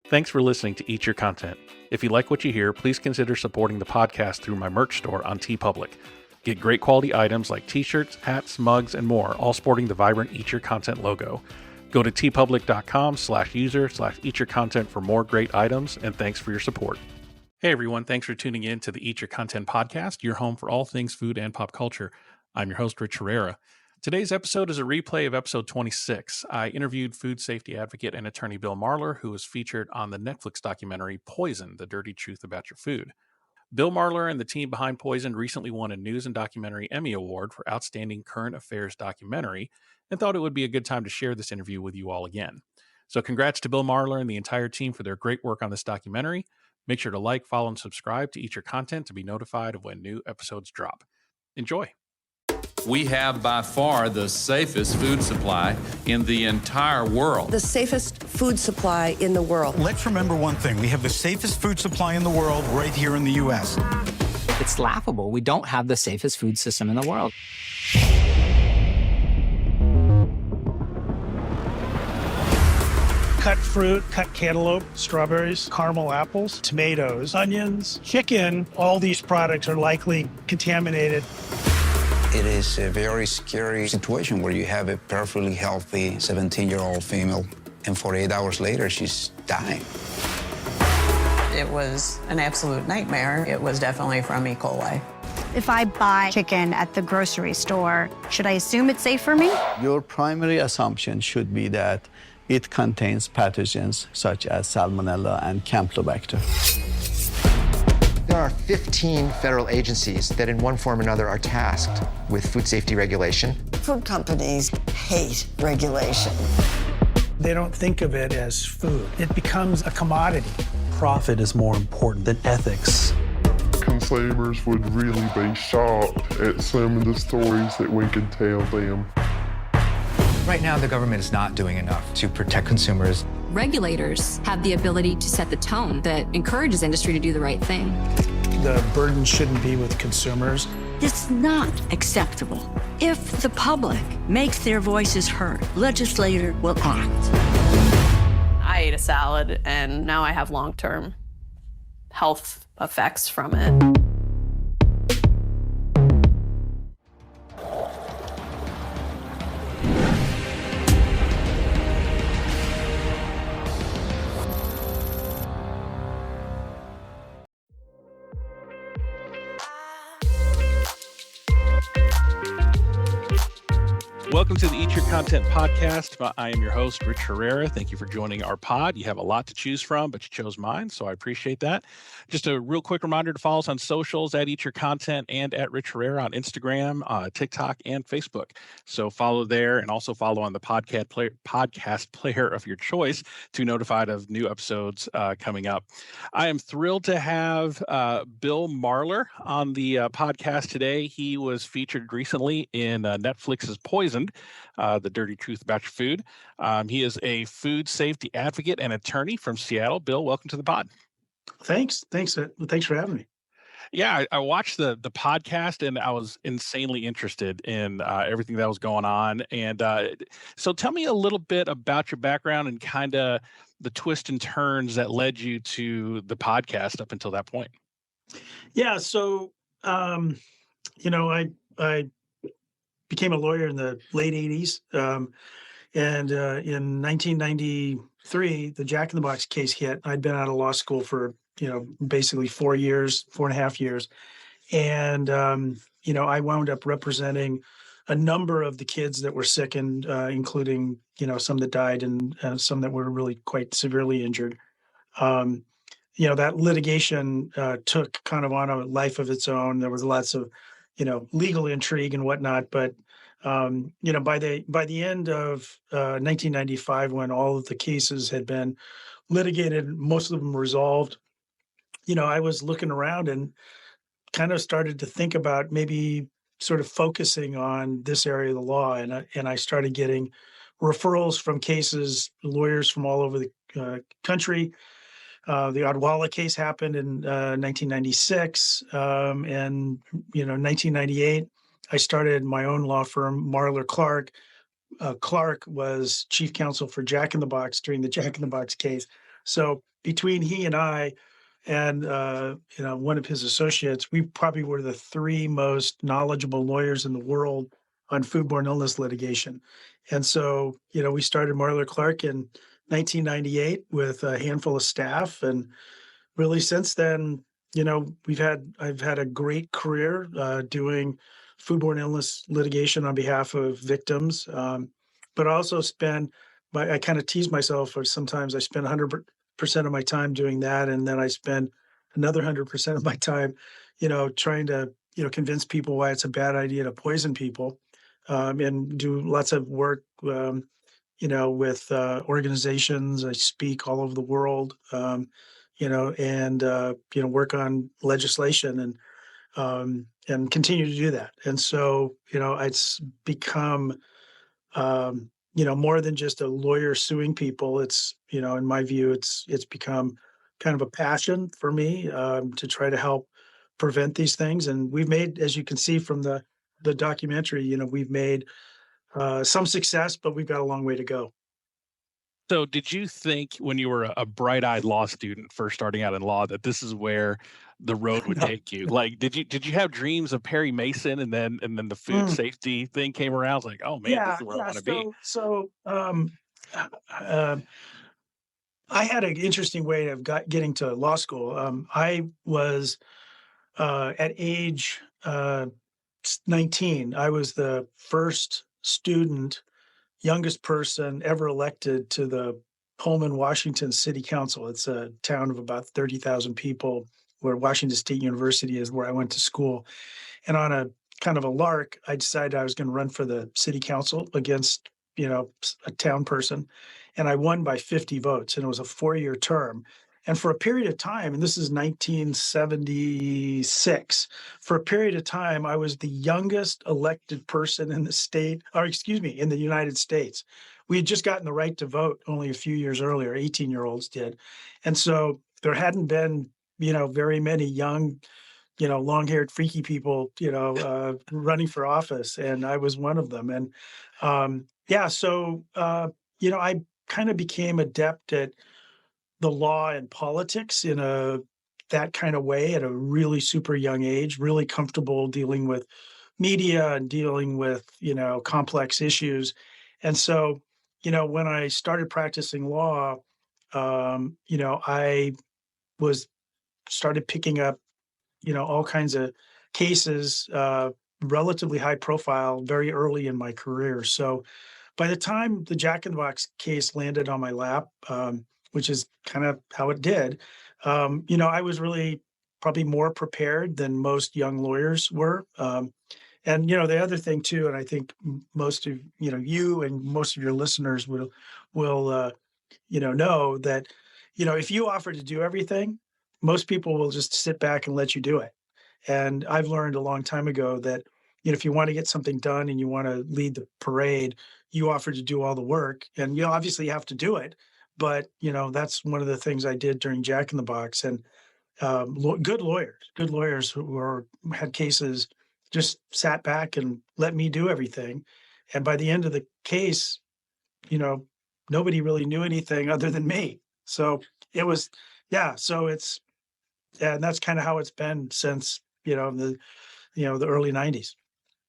Thanks for listening to Eat Your Content. If you like what you hear, please consider supporting the podcast through my merch store on TeePublic. Get great quality items like t-shirts, hats, mugs, and more, all sporting the vibrant Eat Your Content logo. Go to teepublic.com/user/eatyourcontent for more great items, and thanks for your support. Hey everyone, thanks for tuning in to the Eat Your Content podcast, your home for all things food and pop culture. I'm your host, Rich Herrera. Today's episode is a replay of episode 26. I interviewed food safety advocate and attorney Bill Marler, who was featured on the Netflix documentary Poison, The Dirty Truth About Your Food. Bill Marler and the team behind Poison recently won a News and Documentary Emmy Award for Outstanding Current Affairs Documentary, and thought it would be a good time to share this interview with you all again. So congrats to Bill Marler and the entire team for their great work on this documentary. Make sure to like, follow, and subscribe to Eat Your Content to be notified of when new episodes drop. Enjoy. We have by far the safest food supply in the entire world. The safest food supply in the world. Let's remember one thing. We have the safest food supply in the world right here in the U.S. It's laughable. We don't have the safest food system in the world. Cut fruit, cut cantaloupe, strawberries, caramel apples, tomatoes, onions, chicken. All these products are likely contaminated. It is a very scary situation where you have a perfectly healthy 17-year-old female, and 48 hours later, she's dying. It was an absolute nightmare. It was definitely from E. coli. If I buy chicken at the grocery store, should I assume it's safe for me? Your primary assumption should be that it contains pathogens such as Salmonella and Campylobacter. There are 15 federal agencies that in one form or another are tasked with food safety regulation. Food companies hate regulation. They don't think of it as food. It becomes a commodity. Profit is more important than ethics. Consumers would really be shocked at some of the stories that we could tell them. Right now, the government is not doing enough to protect consumers. Regulators have the ability to set the tone that encourages industry to do the right thing. The burden shouldn't be with consumers. It's not acceptable. If the public makes their voices heard, legislator will act. I ate a salad and now I have long-term health effects from it. Welcome to the Eat Your Content podcast. I am your host, Rich Herrera. Thank you for joining our pod. You have a lot to choose from, but you chose mine, so I appreciate that. Just a real quick reminder to follow us on socials at Eat Your Content and at Rich Herrera on Instagram, TikTok, and Facebook. So follow there, and also follow on the podcast player of your choice to be notified of new episodes coming up. I am thrilled to have Bill Marler on the podcast today. He was featured recently in Netflix's Poison, The Dirty Truth About Your Food. He is a food safety advocate and attorney from Seattle. Bill, welcome to the pod. Thanks for having me. Yeah, I watched the podcast and I was insanely interested in everything that was going on. And so tell me a little bit about your background and kind of the twists and turns that led you to the podcast up until that point. Yeah, so, I became a lawyer in the late 80s. And in 1993, the Jack in the Box case hit. I'd been out of law school for, basically 4.5 years. And, I wound up representing a number of the kids that were sickened, including, some that died and some that were really quite severely injured. That litigation took kind of on a life of its own. There was lots of legal intrigue and whatnot. But, by the end of 1995, when all of the cases had been litigated, most of them resolved, I was looking around and kind of started to think about maybe sort of focusing on this area of the law. And I started getting referrals from cases, lawyers from all over the country. The Odwalla case happened in 1996, and 1998, I started my own law firm, Marler Clark. Clark was chief counsel for Jack in the Box during the Jack in the Box case. So between he and I and one of his associates, we probably were the three most knowledgeable lawyers in the world on foodborne illness litigation. And so, we started Marler Clark in 1998 with a handful of staff, and really since then, I've had a great career doing foodborne illness litigation on behalf of victims, but also I kind of tease myself, or sometimes I spend 100% of my time doing that, and then I spend another 100% of my time, trying to convince people why it's a bad idea to poison people, and do lots of work, with organizations. I speak all over the world, and work on legislation and continue to do that. And so, it's become more than just a lawyer suing people. It's, in my view, it's become kind of a passion for me to try to help prevent these things. And we've made, as you can see from the documentary, we've made some success, but we've got a long way to go. So did you think when you were a bright-eyed law student first starting out in law that this is where the road would take you? Like, did you have dreams of Perry Mason, and then the food safety thing came around? I was like, oh man, this is where I want to be. So I had an interesting way of getting to law school. I was at age 19. I was the first youngest person ever elected to the Pullman, Washington City Council. It's a town of about 30,000 people, where Washington State University is, where I went to school. And on a kind of a lark, I decided I was going to run for the city council against, a town person. And I won by 50 votes, and it was a 4-year term. And for a period of time, and this is 1976, for a period of time, I was the youngest elected person in the state, in the United States. We had just gotten the right to vote only a few years earlier, 18-year-olds did. And so there hadn't been, very many young, long-haired, freaky people, running for office. And I was one of them. And I kind of became adept at the law and politics in that kind of way at a really super young age, really comfortable dealing with media and dealing with, complex issues. And so, when I started practicing law, I started picking up, all kinds of cases, relatively high profile, very early in my career. So by the time the Jack in the Box case landed on my lap, which is kind of how it did, I was really probably more prepared than most young lawyers were. And, the other thing too, and I think most of, you and most of your listeners will know that, if you offer to do everything, most people will just sit back and let you do it. And I've learned a long time ago that, if you want to get something done and you want to lead the parade, you offer to do all the work, and you obviously have to do it. But, that's one of the things I did during Jack in the Box. And good lawyers who had cases just sat back and let me do everything. And by the end of the case, nobody really knew anything other than me. So it was, and that's kind of how it's been since, the early 90s.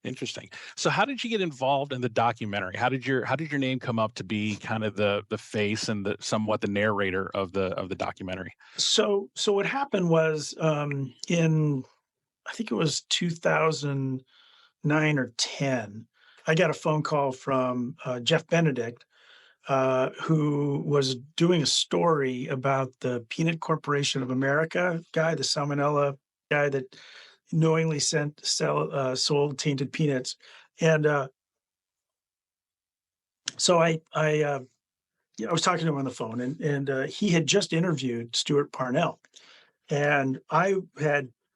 Interesting. So how did you get involved in the documentary? How did your name come up to be kind of the face and somewhat the narrator of the documentary? So what happened was, in, I think it was 2009 or 10, I got a phone call from Jeff Benedict, who was doing a story about the Peanut Corporation of America guy, the salmonella guy that knowingly sold tainted peanuts. And so I was talking to him on the phone, and he had just interviewed Stuart Parnell, and I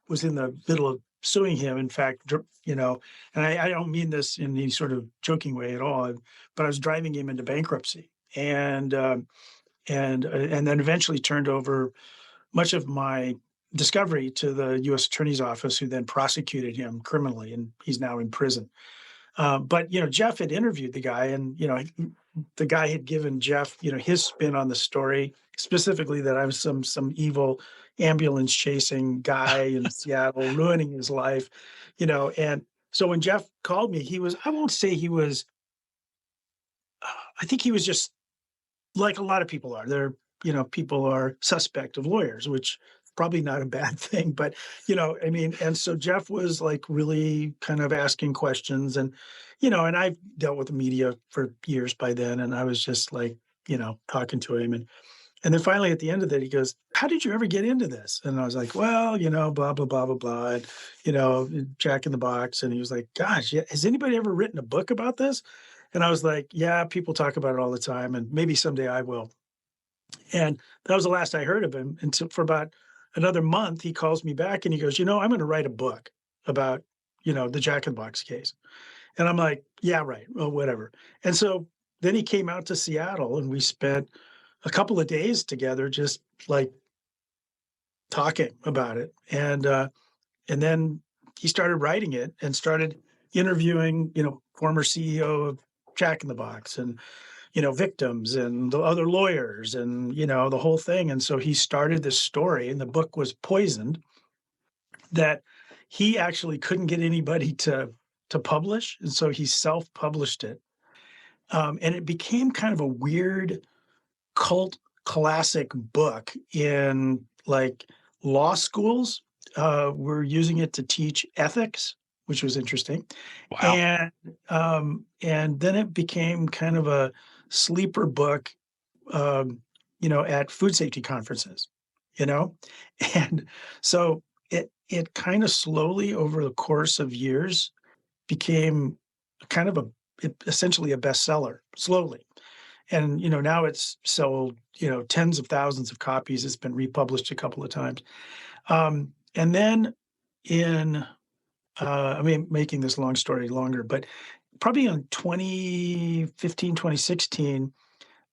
was in the middle of suing him. In fact, and I don't mean this in any sort of joking way at all, but I was driving him into bankruptcy, and then eventually turned over much of my discovery to the U.S. Attorney's Office, who then prosecuted him criminally, and he's now in prison. But Jeff had interviewed the guy, and the guy had given Jeff, his spin on the story, specifically that I was some evil ambulance chasing guy in Seattle, ruining his life, and so when Jeff called me, I won't say he was, I think he was just like a lot of people are. People are suspect of lawyers, which probably not a bad thing, but and so Jeff was like really kind of asking questions, and and I've dealt with the media for years by then, and I was just like, talking to him, and then finally at the end of it, he goes, "How did you ever get into this?" And I was like, "Well, blah blah blah blah blah," and Jack in the Box, and he was like, "Gosh, yeah, has anybody ever written a book about this?" And I was like, "Yeah, people talk about it all the time, and maybe someday I will." And that was the last I heard of him. And so for about another month, he calls me back and he goes, "I'm going to write a book about, the Jack in the Box case." And I'm like, "Yeah, right. Well, whatever." And so then he came out to Seattle and we spent a couple of days together, just like talking about it. And then he started writing it and started interviewing, former CEO of Jack in the Box and, victims and the other lawyers and, the whole thing. And so he started this story, and the book was poisoned, that he actually couldn't get anybody to publish. And so he self-published it. And it became kind of a weird cult classic book in like law schools. We're using it to teach ethics, which was interesting. Wow. And then it became kind of a sleeper book, at food safety conferences, and so it kind of slowly over the course of years became kind of essentially a bestseller slowly. And, now it's sold, tens of thousands of copies. It's been republished a couple of times. And then making this long story longer, but probably in 2015, 2016,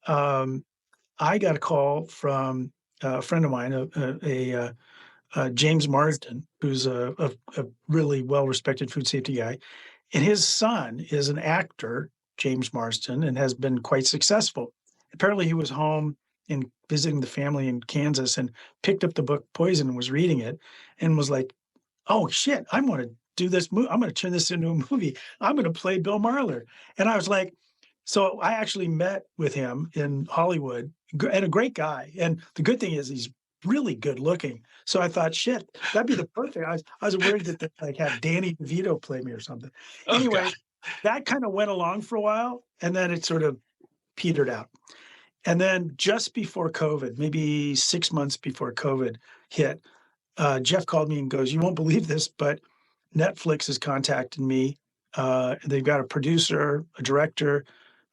I got a call from a friend of mine, James Marsden, who's a really well-respected food safety guy. And his son is an actor, James Marsden, and has been quite successful. Apparently he was home and visiting the family in Kansas and picked up the book Poison and was reading it and was like, "Oh shit, I'm going to do this movie. I'm going to turn this into a movie. I'm going to play Bill Marler." And I was like, so I actually met with him in Hollywood, and a great guy. And the good thing is he's really good looking. So I thought, shit, that'd be the perfect. I was worried that they like have Danny DeVito play me or something. Anyway, that kind of went along for a while, and then it sort of petered out. And then just before COVID, maybe 6 months before COVID hit, Jeff called me and goes, "You won't believe this, but Netflix has contacted me. They've got a producer, a director.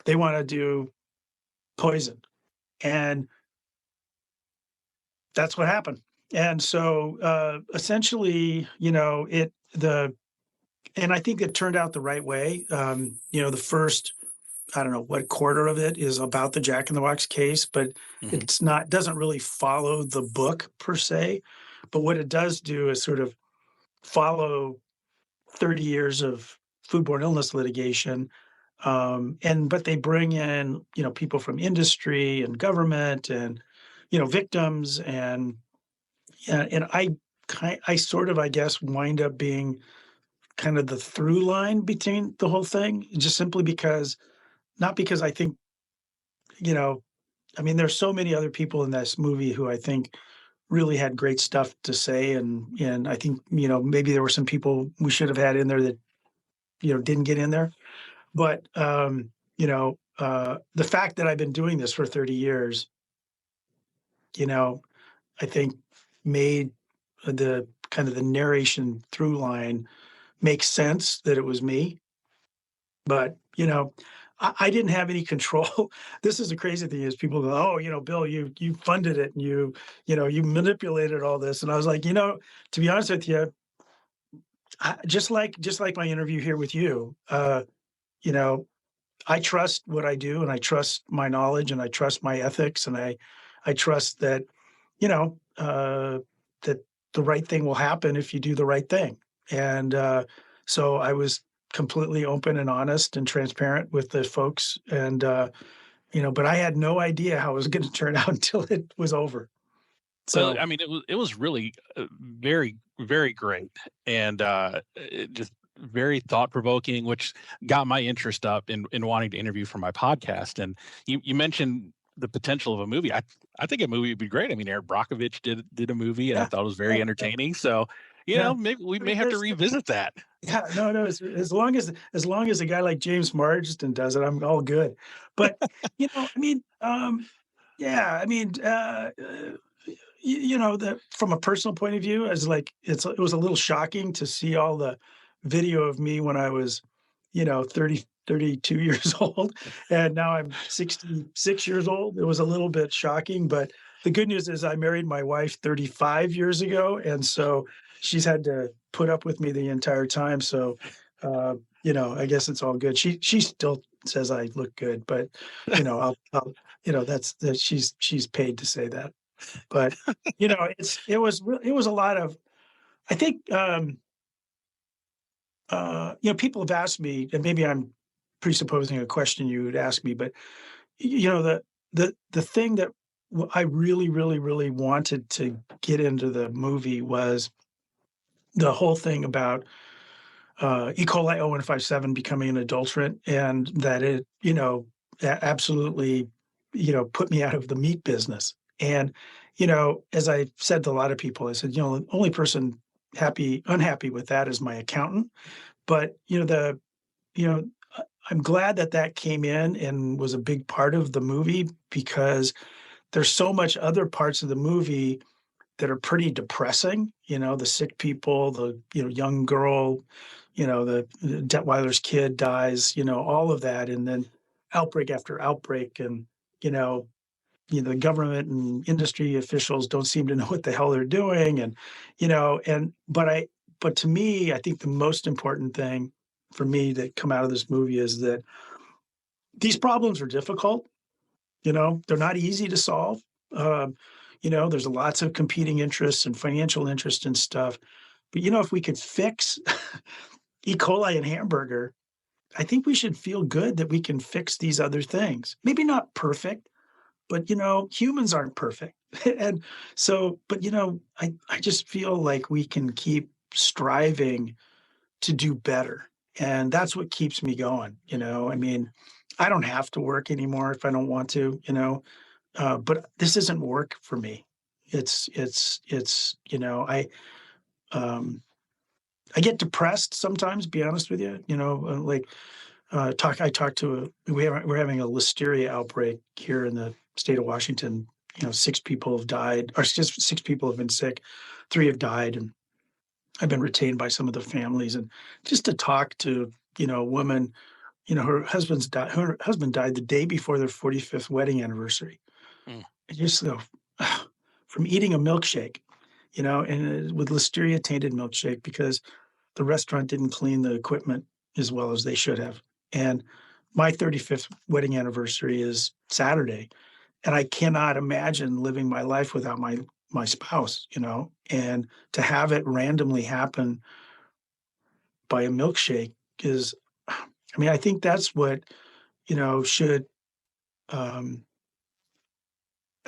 They want to do Poison." And that's what happened. And so essentially, and I think it turned out the right way. The first, I don't know what quarter of it is about the Jack in the Box case, but doesn't really follow the book per se. But what it does do is sort of follow 30 years of foodborne illness litigation. But they bring in, people from industry and government and, victims and I sort of, I guess, wind up being kind of the through line between the whole thing, just simply because, not because I think, there's so many other people in this movie who I think really had great stuff to say. And I think, maybe there were some people we should have had in there that, didn't get in there. But, the fact that I've been doing this for 30 years, I think made the kind of the narration through line make sense that it was me. But, I didn't have any control. This is the crazy thing is people go, "Oh, Bill, you funded it and you manipulated all this." And I was like, to be honest with you, just like my interview here with you, I trust what I do, and I trust my knowledge, and I trust my ethics, and I trust that, that the right thing will happen if you do the right thing. And so I was completely open and honest and transparent with the folks. And, but I had no idea how it was going to turn out until it was over. So, well, I mean, it was really very, very great, and just very thought provoking, which got my interest up in wanting to interview for my podcast. And you mentioned the potential of a movie. I think a movie would be great. I mean, Eric Brockovich did a movie, and I thought it was very entertaining. So, maybe we may have to revisit that. Yeah, no, as long as a guy like James Marsden does it, I'm all good. But that from a personal point of view, as like it was a little shocking to see all the video of me when I was, 32 years old, and now I'm 66 years old. It was a little bit shocking, but the good news is I married my wife 35 years ago, and so she's had to put up with me the entire time. So, I guess it's all good. She still says I look good, but I'll she's paid to say that. But it was a lot of, I think, people have asked me, and maybe I'm presupposing a question you would ask me, but the thing that I really, really, really wanted to get into the movie was the whole thing about E. coli 0157 becoming an adulterant, and that it, absolutely, put me out of the meat business. And, as I said to a lot of people, I said, the only person unhappy with that is my accountant. But, I'm glad that came in and was a big part of the movie, because there's so much other parts of the movie that are pretty depressing. The sick people, the, young girl, the Detweiler's kid dies, all of that. And then outbreak after outbreak, and, the government and industry officials don't seem to know what the hell they're doing. And, but to me, I think the most important thing for me that come out of this movie is that these problems are difficult. They're not easy to solve. There's lots of competing interests and financial interest and stuff. But, if we could fix E. coli and hamburger, I think we should feel good that we can fix these other things. Maybe not perfect, but, humans aren't perfect. And so, but, I just feel like we can keep striving to do better. And that's what keeps me going. I don't have to work anymore if I don't want to, but this isn't work for me. It's I get depressed sometimes, be honest with you, we're having a listeria outbreak here in the state of Washington. 6 people have died, or just 6 people have been sick. 3 have died. And I've been retained by some of the families, and just to talk to, a woman, her husband died the day before their 45th wedding anniversary. And just go from eating a milkshake, and with listeria tainted milkshake, because the restaurant didn't clean the equipment as well as they should have. And my 35th wedding anniversary is Saturday, and I cannot imagine living my life without my spouse, and to have it randomly happen by a milkshake is, I think that's what, should, I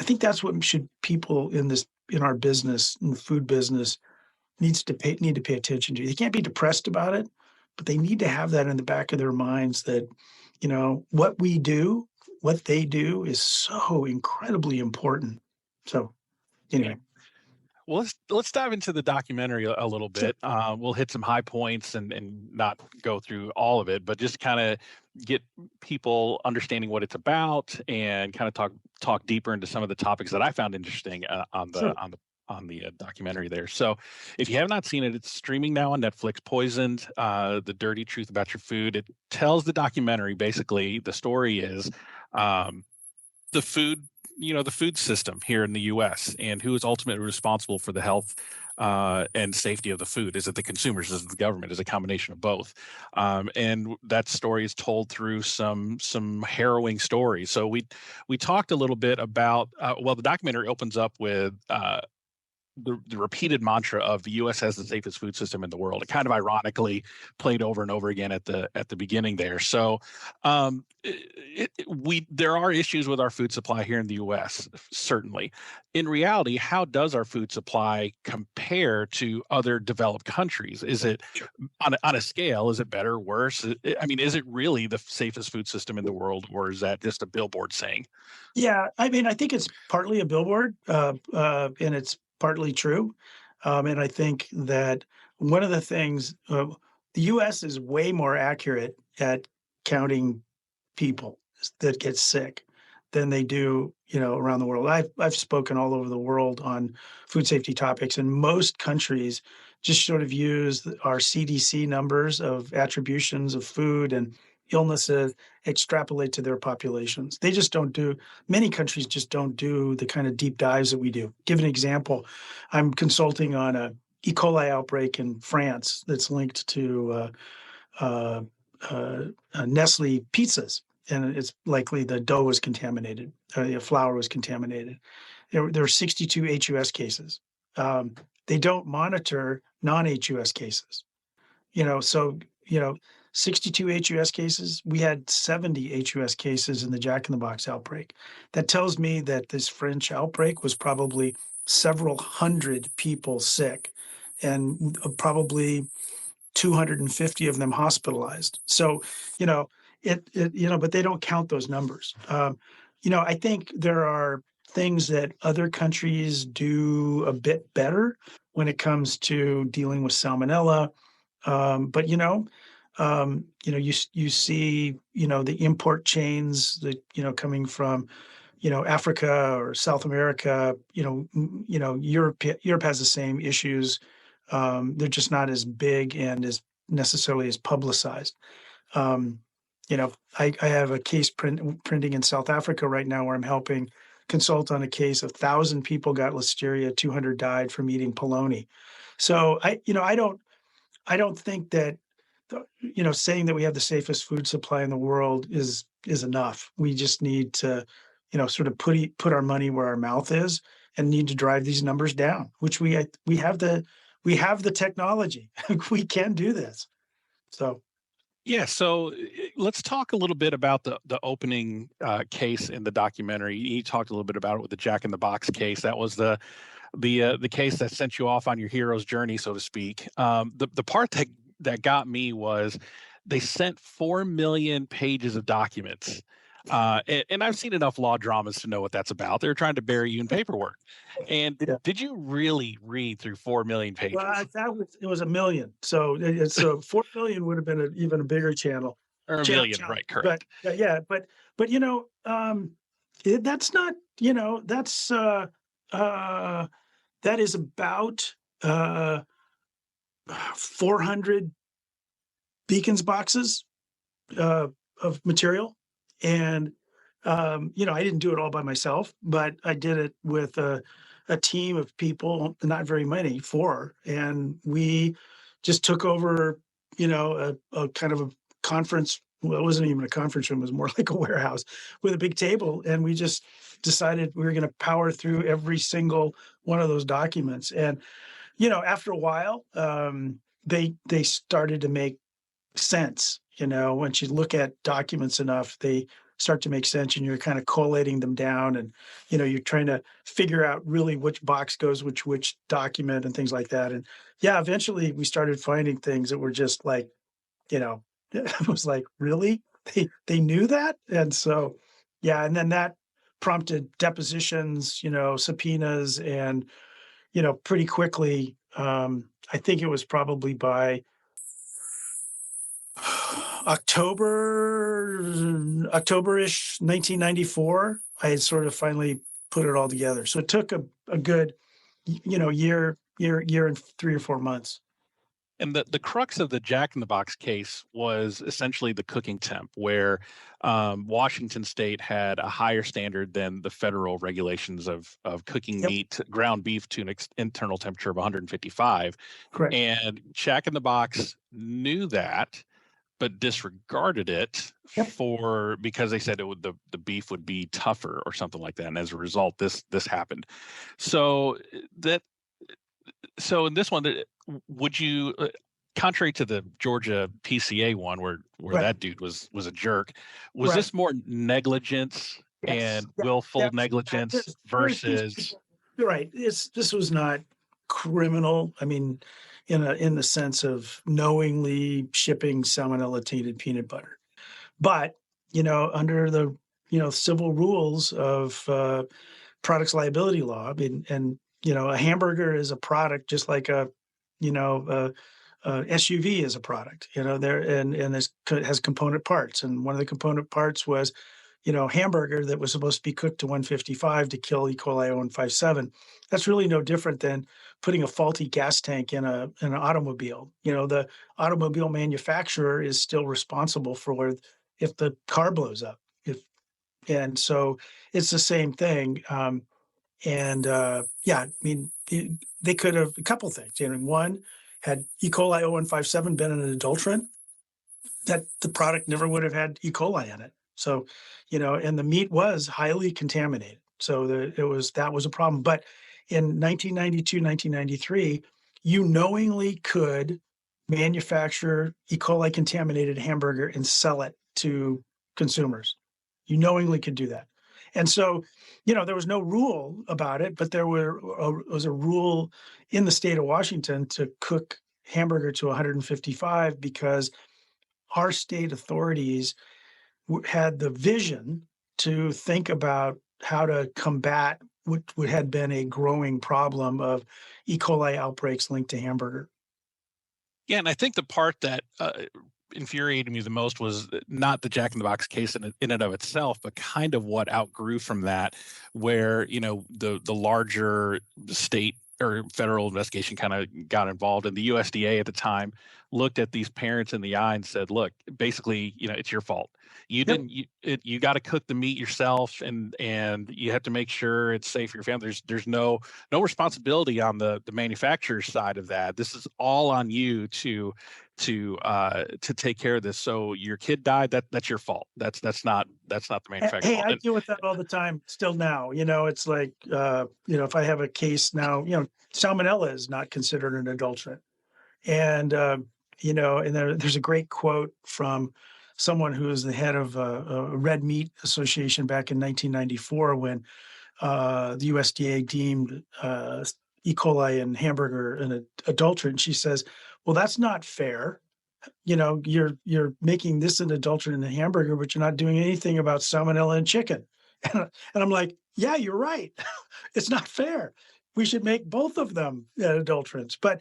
think that's what should people in our business, in the food business, need to pay attention to. They can't be depressed about it, but they need to have that in the back of their minds that, what we do, what they do is so incredibly important. So anyway. Well, let's dive into the documentary a little bit. We'll hit some high points and not go through all of it, but just kind of get people understanding what it's about, and kind of talk deeper into some of the topics that I found interesting on the documentary there. So if you have not seen it, it's streaming now on Netflix. Poisoned, The Dirty Truth About Your Food. It tells the documentary, basically the story is the food system here in the U.S. and who is ultimately responsible for the health and safety of the food. Is it the consumers? Is it the government? Is it a combination of both? And that story is told through some harrowing stories. So we talked a little bit about, the documentary opens up with the repeated mantra of the U.S. has the safest food system in the world. It kind of ironically played over and over again at the beginning there. So there are issues with our food supply here in the U.S. certainly. In reality, how does our food supply compare to other developed countries? Is it on a scale? Is it better, worse? I mean, is it really the safest food system in the world, or is that just a billboard saying? Yeah, I mean, I think it's partly a billboard, and it's partly true. And I think that one of the things, the U.S. is way more accurate at counting people that get sick than they do, around the world. I've spoken all over the world on food safety topics, and most countries just sort of use our CDC numbers of attributions of food and illnesses, extrapolate to their populations. They just don't do, many countries just don't do the kind of deep dives that we do. Give an example. I'm consulting on a E. coli outbreak in France that's linked to Nestle pizzas. And it's likely the dough was contaminated, the flour was contaminated. There were 62 HUS cases. They don't monitor non-HUS cases. 62 HUS cases. We had 70 HUS cases in the Jack in the Box outbreak. That tells me that this French outbreak was probably several hundred people sick, and probably 250 of them hospitalized. So, but they don't count those numbers. I think there are things that other countries do a bit better when it comes to dealing with salmonella. But you see, the import chains that, coming from, Africa or South America, Europe has the same issues. They're just not as big and as necessarily as publicized. I have a case printing in South Africa right now where I'm helping consult on a case of 1,000 people got listeria, 200 died from eating polony. So I don't think that, saying that we have the safest food supply in the world is enough. We just need to, sort of put our money where our mouth is, and need to drive these numbers down, which we have the technology. We can do this. So. Yeah, so let's talk a little bit about the opening case in the documentary. You talked a little bit about it with the Jack in the Box case. That was the case that sent you off on your hero's journey, so to speak. The part that got me was they sent 4 million pages of documents. And I've seen enough law dramas to know what that's about. They're trying to bury you in paperwork. And did you really read through 4 million pages? Well, it was 1 million. So 4 million would have been even a bigger channel. Or a million, right? Correct. But that's not, that is about 400 Beacons boxes of material. And, I didn't do it all by myself, but I did it with a team of people, not very many, 4. And we just took over, a kind of a conference. Well, it wasn't even a conference room. It was more like a warehouse with a big table. And we just decided we were going to power through every single one of those documents. And, after a while, they started to make sense. Once you look at documents enough, they start to make sense, and you're kind of collating them down, and you're trying to figure out really which box goes which document and things like that. And eventually we started finding things that were just like, it was like, really, they knew that. And so and then that prompted depositions, subpoenas, and pretty quickly, I think it was probably by October-ish 1994, I had sort of finally put it all together. So it took a good, year and 3 or 4 months. And the crux of the Jack in the Box case was essentially the cooking temp, where Washington State had a higher standard than the federal regulations of cooking meat, ground beef, to an internal temperature of 155. Correct. And Jack in the Box knew that, but disregarded it because they said the beef would be tougher or something like that. And as a result, this happened. So that So in this one, would you, contrary to the Georgia PCA one, where Right. that dude was a jerk, was Right. this more negligence and willful negligence versus? You're right. This was not criminal. I mean, in the sense of knowingly shipping salmonella tainted peanut butter, but under the civil rules of products liability law, and a hamburger is a product just like a SUV is a product. There and has component parts, and one of the component parts was hamburger that was supposed to be cooked to 155 to kill E. coli 0157. That's really no different than putting a faulty gas tank in an automobile. The automobile manufacturer is still responsible for if the car blows up. And so it's the same thing. Yeah, I mean, they could have a couple things. One, had E. coli 0157 been an adulterant, that the product never would have had E. coli in it. So, and the meat was highly contaminated. So that was a problem. But in 1992, 1993, you knowingly could manufacture E. coli contaminated hamburger and sell it to consumers. You knowingly could do that. And so, there was no rule about it, but there was a rule in the state of Washington to cook hamburger to 155 because our state authorities had the vision to think about how to combat what had been a growing problem of E. coli outbreaks linked to hamburger. Yeah, and I think the part that infuriated me the most was not the Jack in the Box case in and of itself, but kind of what outgrew from that, where the larger state or federal investigation kind of got involved, and the USDA at the time looked at these parents in the eye and said, "Look, basically, it's your fault. You didn't. You got to cook the meat yourself, and you have to make sure it's safe for your family. There's no responsibility on the manufacturer's side of that. This is all on you to take care of this. So your kid died. That's your fault. That's not the manufacturer's Hey, fault." I deal with that all the time still now. It's like, if I have a case now, salmonella is not considered an adulterant. And, and there's a great quote from someone who was the head of a red meat association back in 1994 when the USDA deemed E. coli in hamburger an adulterant. She says, "Well, that's not fair. You're making this an adulterant in a hamburger, but you're not doing anything about salmonella in chicken." And I'm like, yeah, you're right. It's not fair. We should make both of them adulterants. But,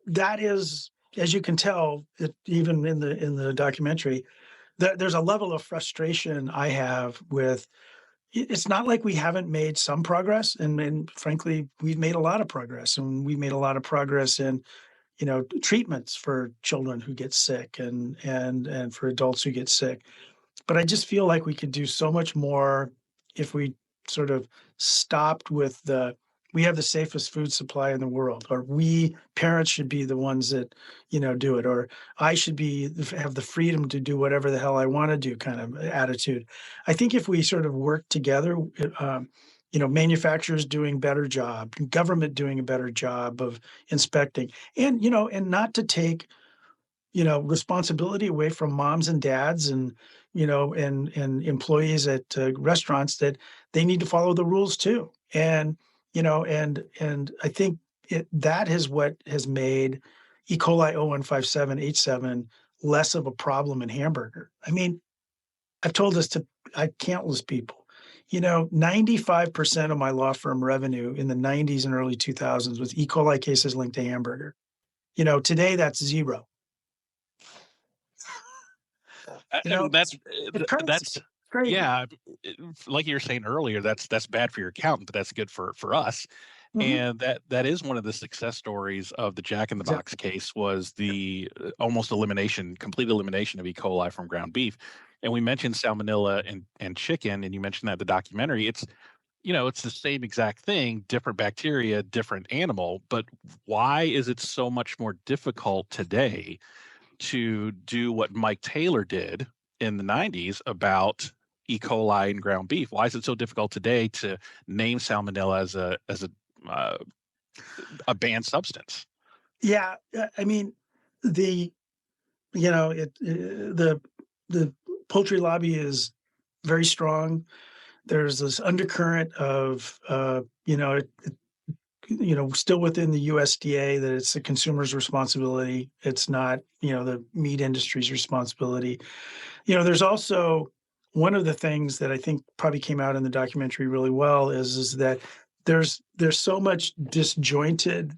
that is, as you can tell, even in the documentary, there's a level of frustration I have with. It's not like we haven't made some progress, and frankly, we've made a lot of progress, and we've made a lot of progress in, treatments for children who get sick and for adults who get sick. But I just feel like we could do so much more if we sort of stopped with we have the safest food supply in the world, or parents should be the ones that, do it, or I should have the freedom to do whatever the hell I want to do kind of attitude. I think if we sort of work together, manufacturers doing a better job, government doing a better job of inspecting, and not to take, responsibility away from moms and dads and, and employees at restaurants, that they need to follow the rules too. And, and I think that is what has made E. coli 0157H7 less of a problem in hamburger. I mean, I've told this to countless people. 95% of my law firm revenue in the 90s and early 2000s was E. coli cases linked to hamburger. Today that's zero. That's crazy. Yeah, like you were saying earlier, that's bad for your accountant, but that's good for us. Mm-hmm. And that is one of the success stories of the Jack in the Box case, was the almost complete elimination of E. coli from ground beef. And we mentioned salmonella and chicken, and you mentioned that in the documentary. It's the same exact thing, different bacteria, different animal. But why is it so much more difficult today to do what Mike Taylor did in the 90s about E. coli and ground beef? Why is it so difficult today to name salmonella as a a banned substance. Yeah, I mean, the the poultry lobby is very strong. There's this undercurrent of still within the USDA that it's the consumer's responsibility. It's not the meat industry's responsibility. There's also one of the things that I think probably came out in the documentary really well is that there's so much disjointed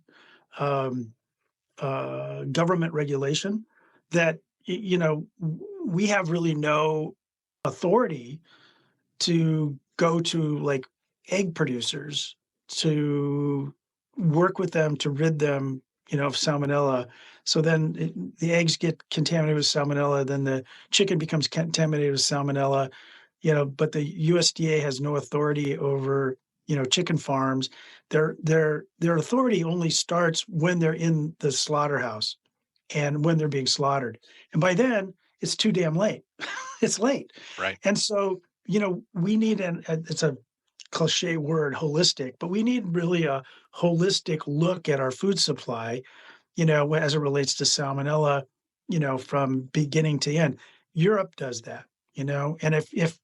government regulation that we have really no authority to go to like egg producers to work with them to rid them of salmonella. So then the eggs get contaminated with salmonella, then the chicken becomes contaminated with salmonella, but the USDA has no authority over chicken farms. Their authority only starts when they're in the slaughterhouse and when they're being slaughtered. And by then it's too damn late. It's late. Right. And so, we need it's a cliche word, holistic, but we need really a holistic look at our food supply, as it relates to salmonella, from beginning to end. Europe does that, and if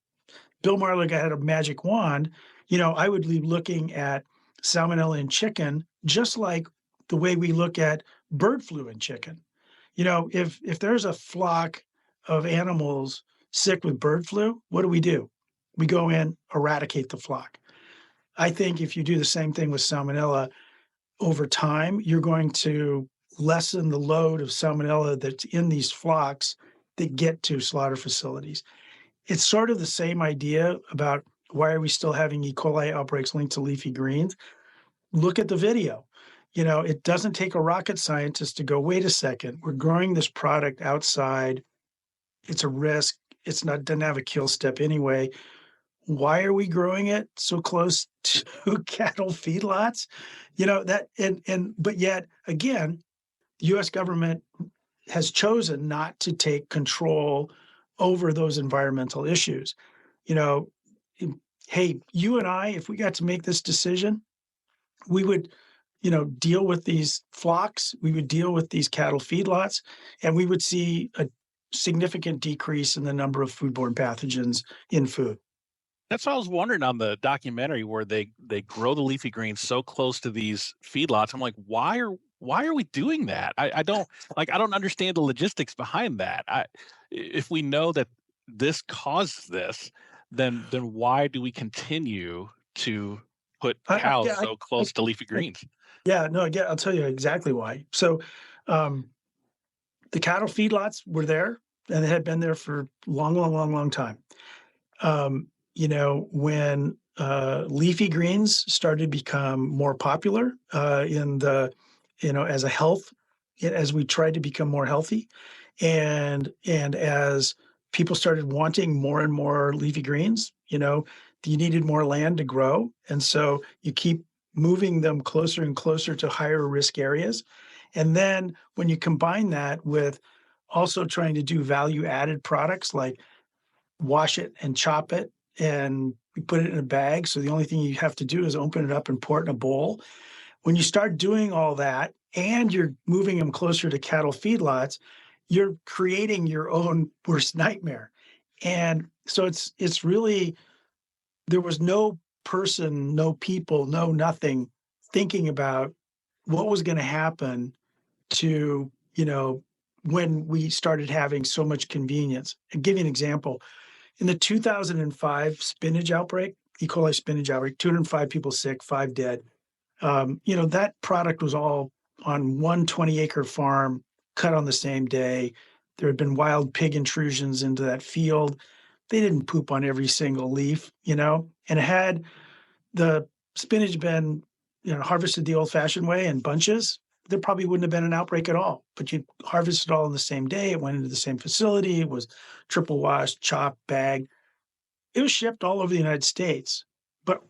Bill Marler had a magic wand, I would be looking at salmonella in chicken, just like the way we look at bird flu in chicken. If there's a flock of animals sick with bird flu, what do? We go in, eradicate the flock. I think if you do the same thing with salmonella, over time, you're going to lessen the load of salmonella that's in these flocks that get to slaughter facilities. It's sort of the same idea about why are we still having E. coli outbreaks linked to leafy greens? Look at the video. It doesn't take a rocket scientist to go, wait a second, we're growing this product outside. It's a risk. Doesn't have a kill step anyway. Why are we growing it so close to cattle feedlots? But yet again, the U.S. government has chosen not to take control over those environmental issues. Hey, you and I, if we got to make this decision, we would, deal with these flocks, we would deal with these cattle feedlots, and we would see a significant decrease in the number of foodborne pathogens in food. That's what I was wondering on the documentary where they grow the leafy greens so close to these feedlots. I'm like, why are we doing that? I don't understand the logistics behind that. If we know that this causes this, then why do we continue to put cows so close to leafy greens? I'll tell you exactly why. So the cattle feedlots were there and they had been there for long time. When leafy greens started to become more popular as a health, as we tried to become more healthy, and as people started wanting more and more leafy greens, you needed more land to grow, and so you keep moving them closer and closer to higher risk areas, and then when you combine that with also trying to do value added products like wash it and chop it and we put it in a bag. So the only thing you have to do is open it up and pour it in a bowl. When you start doing all that and you're moving them closer to cattle feedlots, you're creating your own worst nightmare. And so it's really, there was no person, no people, no nothing thinking about what was going to happen to, when we started having so much convenience. I'll give you an example. In the 2005 spinach outbreak, E. coli spinach outbreak, 205 people sick, 5 dead. That product was all on one 20-acre farm, cut on the same day. There had been wild pig intrusions into that field. They didn't poop on every single leaf, and had the spinach been, harvested the old-fashioned way in bunches, there probably wouldn't have been an outbreak at all. But you harvested it all on the same day. It went into the same facility. It was triple washed, chopped, bagged. It was shipped all over the United States. But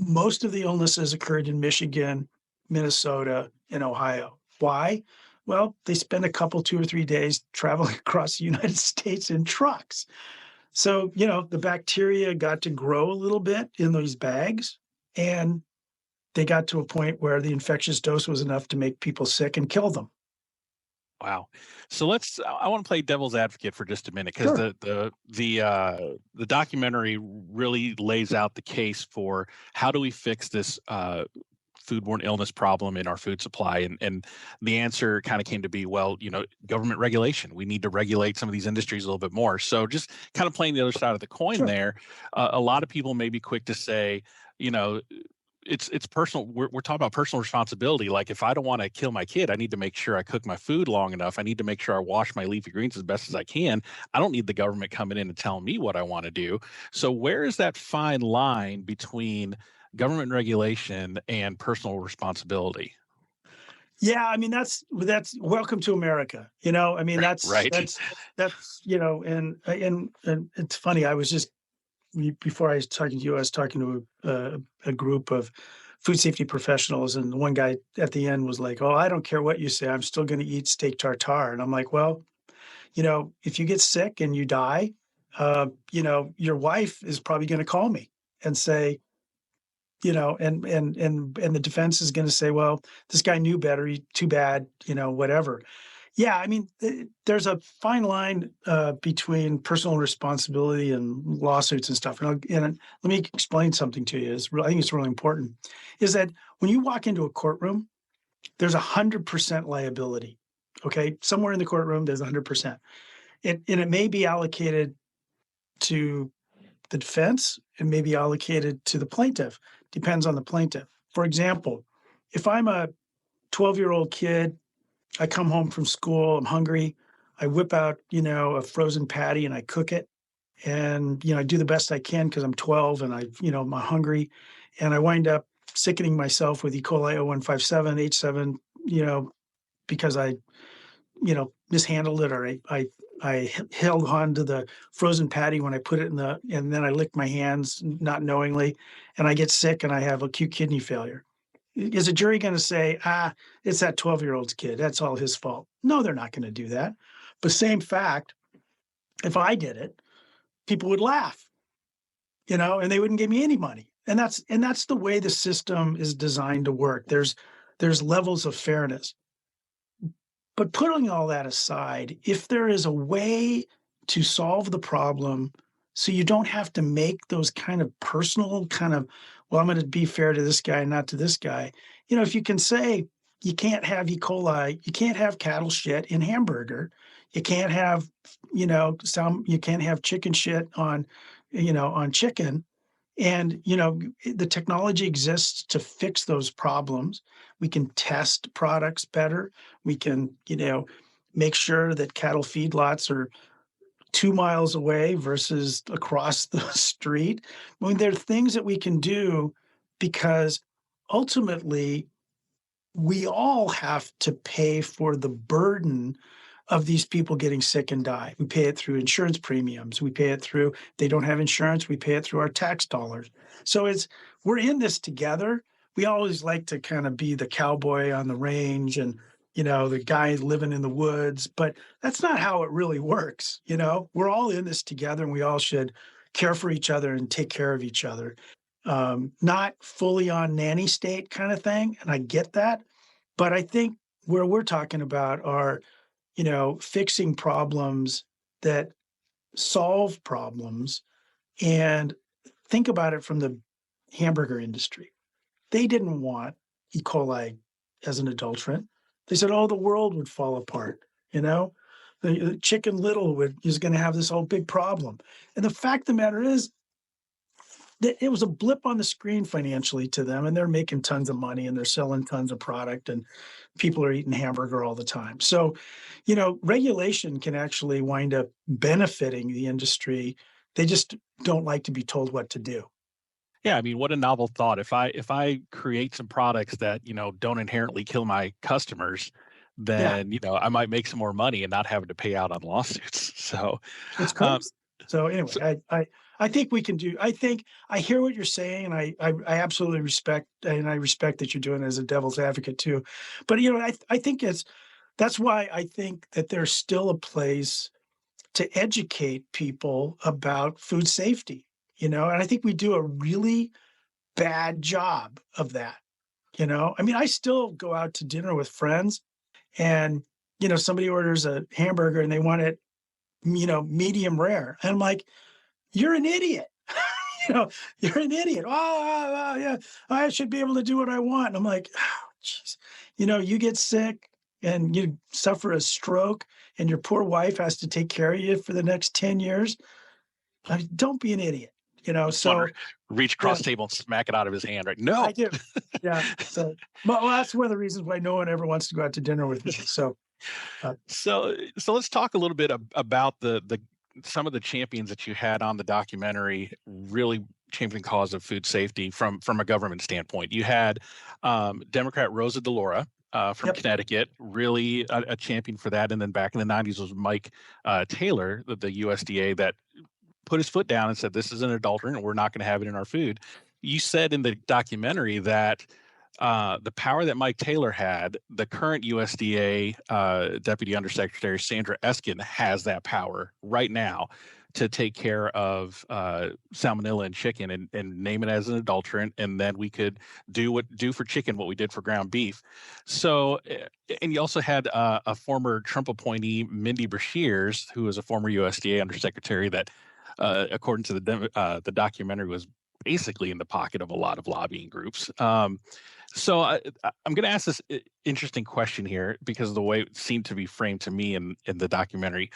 most of the illnesses occurred in Michigan, Minnesota, and Ohio. Why? Well, they spend a couple, 2 or 3 days traveling across the United States in trucks. So, the bacteria got to grow a little bit in these bags. And they got to a point where the infectious dose was enough to make people sick and kill them. Wow. So I want to play devil's advocate for just a minute, because Sure. the documentary really lays out the case for how do we fix this foodborne illness problem in our food supply. And the answer kind of came to be, well, government regulation. We need to regulate some of these industries a little bit more. So just kind of playing the other side of the coin Sure. there, a lot of people may be quick to say, it's personal. We're talking about personal responsibility. Like, if I don't want to kill my kid, I need to make sure I cook my food long enough. I need to make sure I wash my leafy greens as best as I can. I don't need the government coming in and telling me what I want to do. So where is that fine line between government regulation and personal responsibility? Yeah, I mean, that's welcome to America. I mean, that's Right. and it's funny. I was just, before I was talking to you, I was talking to a group of food safety professionals, and one guy at the end was like, "Oh, I don't care what you say, I'm still going to eat steak tartare." And I'm like, "Well, if you get sick and you die, your wife is probably going to call me and say, and the defense is going to say, well, this guy knew better. Too bad, whatever." Yeah, I mean, there's a fine line between personal responsibility and lawsuits and stuff. And let me explain something to you. I think it's really important. Is that when you walk into a courtroom, there's 100% liability. Okay, somewhere in the courtroom, there's 100%. And it may be allocated to the defense, it may be allocated to the plaintiff. Depends on the plaintiff. For example, if I'm a 12-year-old kid, I come home from school, I'm hungry, I whip out, a frozen patty and I cook it. And, I do the best I can because I'm 12 and I'm hungry. And I wind up sickening myself with E. coli 0157, H7, because I, mishandled it, or I held on to the frozen patty when I put it and then I licked my hands not knowingly, and I get sick and I have acute kidney failure. Is a jury going to say, it's that 12-year-old's kid, that's all his fault? No, they're not going to do that. But same fact, if I did it, people would laugh, and they wouldn't give me any money. And that's the way the system is designed to work. There's levels of fairness. But putting all that aside, if there is a way to solve the problem so you don't have to make those kind of personal well, I'm going to be fair to this guy and not to this guy. If you can say you can't have E. coli, you can't have cattle shit in hamburger, you can't have, you can't have chicken shit on chicken. And, the technology exists to fix those problems. We can test products better. We can, make sure that cattle feedlots are 2 miles away versus across the street. I mean, there are things that we can do because ultimately we all have to pay for the burden of these people getting sick and die. We pay it through insurance premiums. We pay it through, they don't have insurance, we pay it through our tax dollars. So we're in this together. We always like to kind of be the cowboy on the range and, the guy living in the woods, but that's not how it really works. We're all in this together and we all should care for each other and take care of each other. Not fully on nanny state kind of thing. And I get that. But I think where we're talking about are, fixing problems that solve problems. And think about it from the hamburger industry. They didn't want E. coli as an adulterant. They said, oh, the world would fall apart. The Chicken Little is going to have this whole big problem. And the fact of the matter is that it was a blip on the screen financially to them, and they're making tons of money and they're selling tons of product and people are eating hamburger all the time. So, regulation can actually wind up benefiting the industry. They just don't like to be told what to do. Yeah, I mean, what a novel thought. If I create some products that, don't inherently kill my customers, then, I might make some more money and not having to pay out on lawsuits. So it's crazy. So anyway, I think we can do, I hear what you're saying, and I absolutely respect, and I respect that you're doing it as a devil's advocate too. But, I think that's why I think that there's still a place to educate people about food safety, and I think we do a really bad job of that. I mean, I still go out to dinner with friends and, somebody orders a hamburger and they want it, medium rare. And I'm like, you're an idiot. You're an idiot. Oh, yeah, I should be able to do what I want. And I'm like, oh, jeez. You get sick and you suffer a stroke and your poor wife has to take care of you for the next 10 years. Don't be an idiot, so reach across the table and smack it out of his hand, right? No, I do. Yeah. So, well, that's one of the reasons why no one ever wants to go out to dinner with me. So, so let's talk a little bit about the some of the champions that you had on the documentary really championing the cause of food safety from a government standpoint. You had Democrat Rosa DeLauro from Connecticut, really a champion for that. And then back in the 90s was Mike Taylor, the USDA, that put his foot down and said, this is an adulterant and we're not going to have it in our food. You said in the documentary that the power that Mike Taylor had, the current USDA Deputy Undersecretary Sandra Eskin has that power right now to take care of salmonella in chicken and name it as an adulterant, and then we could do for chicken what we did for ground beef. So, and you also had a former Trump appointee, Mindy Brashears, who was a former USDA Undersecretary that, according to the documentary, was basically in the pocket of a lot of lobbying groups. So I'm going to ask this interesting question here because of the way it seemed to be framed to me in the documentary.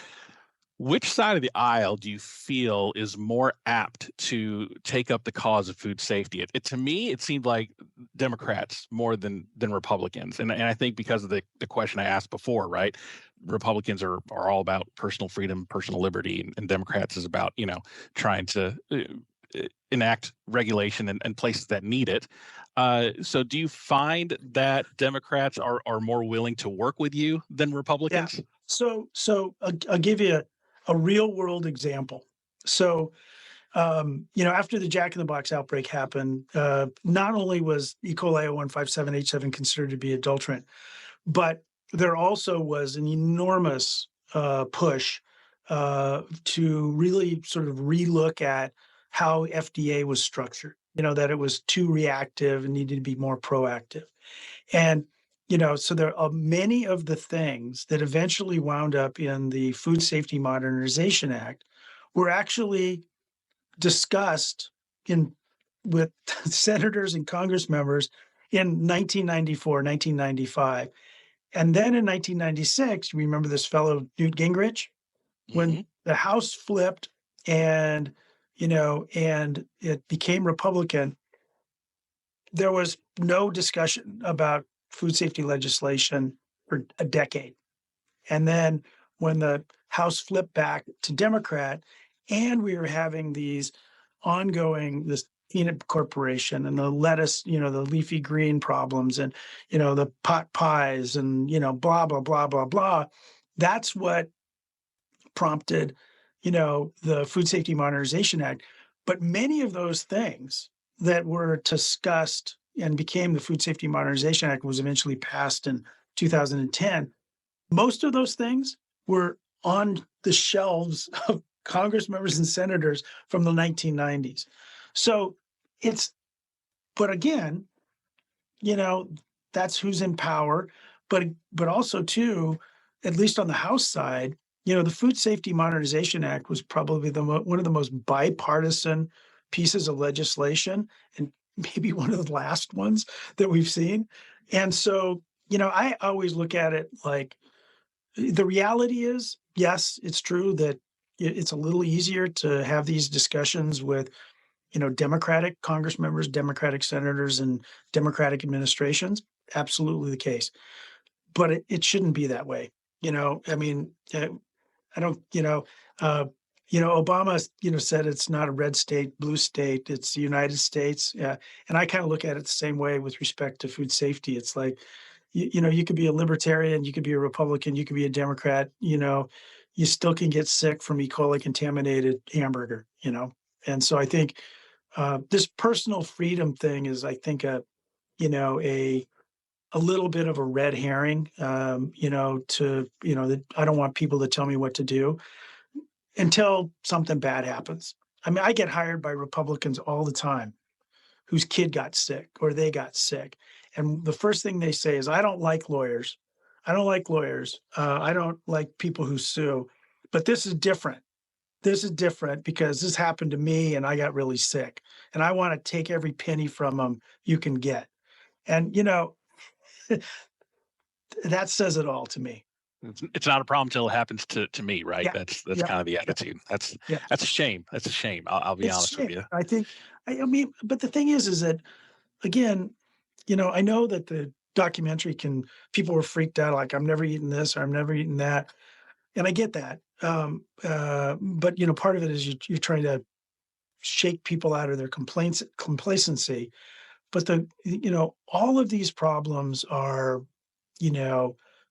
Which side of the aisle do you feel is more apt to take up the cause of food safety? To me, it seemed like Democrats more than Republicans. And I think because of the question I asked before, right? Republicans are all about personal freedom, personal liberty, and Democrats is about, trying to enact regulation in places that need it. So do you find that Democrats are more willing to work with you than Republicans? Yeah. So I'll give you a real world example. So, after the Jack in the Box outbreak happened, not only was E. coli 0157H7 considered to be adulterant, but there also was an enormous push to really sort of relook at how FDA was structured, that it was too reactive and needed to be more proactive. And, so there are many of the things that eventually wound up in the Food Safety Modernization Act were actually discussed with senators and Congress members in 1994, 1995. And then in 1996, you remember this fellow, Newt Gingrich, when the House flipped and it became Republican, there was no discussion about food safety legislation for a decade. And then when the House flipped back to Democrat, and we were having these this peanut corporation and the lettuce, the leafy green problems and, the pot pies and, blah, blah, blah, blah, blah. That's what prompted, the Food Safety Modernization Act. But many of those things that were discussed and became the Food Safety Modernization Act was eventually passed in 2010. Most of those things were on the shelves of Congress members and senators from the 1990s. So but again, that's who's in power. But also too, at least on the House side, the Food Safety Modernization Act was probably one of the most bipartisan pieces of legislation and maybe one of the last ones that we've seen. And so, I always look at it like the reality is, yes, it's true that it's a little easier to have these discussions with, Democratic Congress members, Democratic senators, and Democratic administrations. Absolutely the case. But it shouldn't be that way. I mean, I don't, Obama, said it's not a red state, blue state, it's the United States. And I kind of look at it the same way with respect to food safety. It's like, you could be a libertarian, you could be a Republican, you could be a Democrat, you still can get sick from E. coli contaminated hamburger, And so I think this personal freedom thing is, I think, a little bit of a red herring, that I don't want people to tell me what to do until something bad happens. I mean, I get hired by Republicans all the time whose kid got sick or they got sick. And the first thing they say is, I don't like lawyers. I don't like lawyers. I don't like people who sue. But this is different. This is different because this happened to me and I got really sick. And I want to take every penny from them you can get. And, that says it all to me. It's not a problem till it happens to me, right? Yeah. That's Yeah. kind of the attitude. That's Yeah. a shame. That's a shame. I'll be It's honest with you. I think, I mean, but the thing is that, again, I know that the documentary people were freaked out, like, I'm never eating this or I'm never eating that. And I get that. But, part of it is you're trying to shake people out of their complacency. But all of these problems are,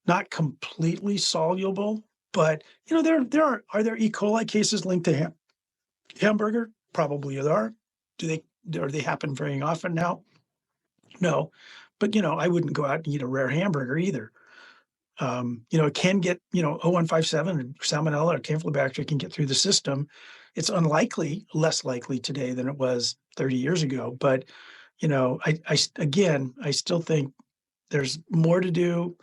not completely soluble, but, are there E. coli cases linked to hamburger? Probably there are. Do they happen very often now? No, but I wouldn't go out and eat a rare hamburger either. It can get, 0157 and salmonella or Campylobacter can get through the system. It's less likely today than it was 30 years ago. But, I still think there's more to do.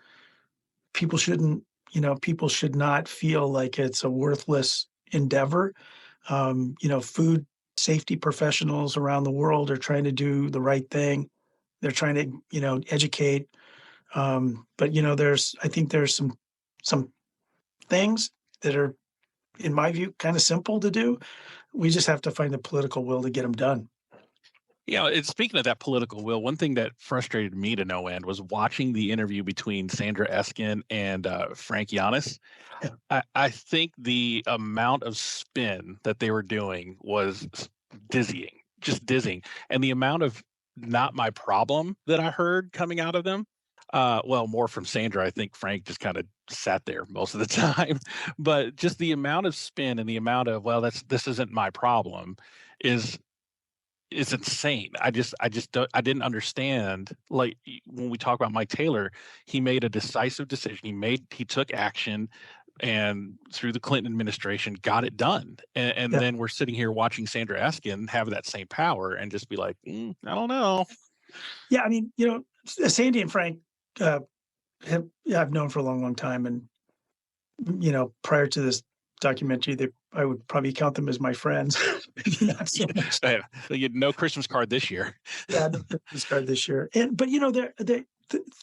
People should not feel like it's a worthless endeavor. Food safety professionals around the world are trying to do the right thing. They're trying to, educate. But I think there's some things that are, in my view, kind of simple to do. We just have to find the political will to get them done. Speaking of that political will, one thing that frustrated me to no end was watching the interview between Sandra Eskin and Frank Giannis. I think the amount of spin that they were doing was dizzying, just dizzying. And the amount of not my problem that I heard coming out of them, more from Sandra. I think Frank just kind of sat there most of the time. But just the amount of spin and the amount of, this isn't my problem is insane. I didn't understand. Like, when we talk about Mike Taylor, he made a decisive decision. He took action, and through the Clinton administration got it done. And then we're sitting here watching Sandra Eskin have that same power and just be like, I don't know. Yeah, I mean, Sandy and Frank I've known for a long, long time, and prior to this documentary, I would probably count them as my friends. Maybe not so much. You had no Christmas card this year. Yeah, no Christmas card this year. But they're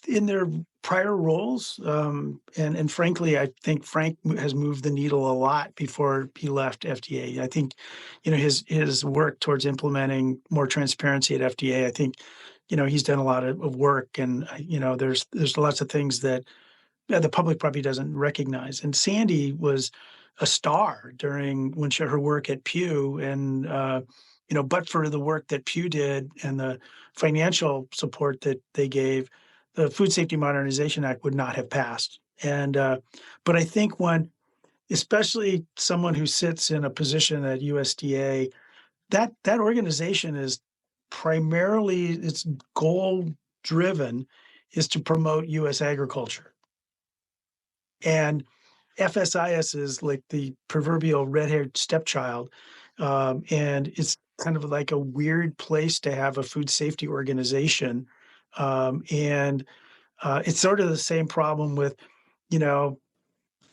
in their prior roles, and frankly, I think Frank has moved the needle a lot before he left FDA. I think, his work towards implementing more transparency at FDA. I think, he's done a lot of work, and there's lots of things that the public probably doesn't recognize. And Sandy was a star when her work at Pew, and but for the work that Pew did and the financial support that they gave, the Food Safety Modernization Act would not have passed. And but I think especially someone who sits in a position at USDA, that organization is primarily, its goal driven is to promote U.S. agriculture. And FSIS is like the proverbial red-haired stepchild, and it's kind of like a weird place to have a food safety organization, and it's sort of the same problem with,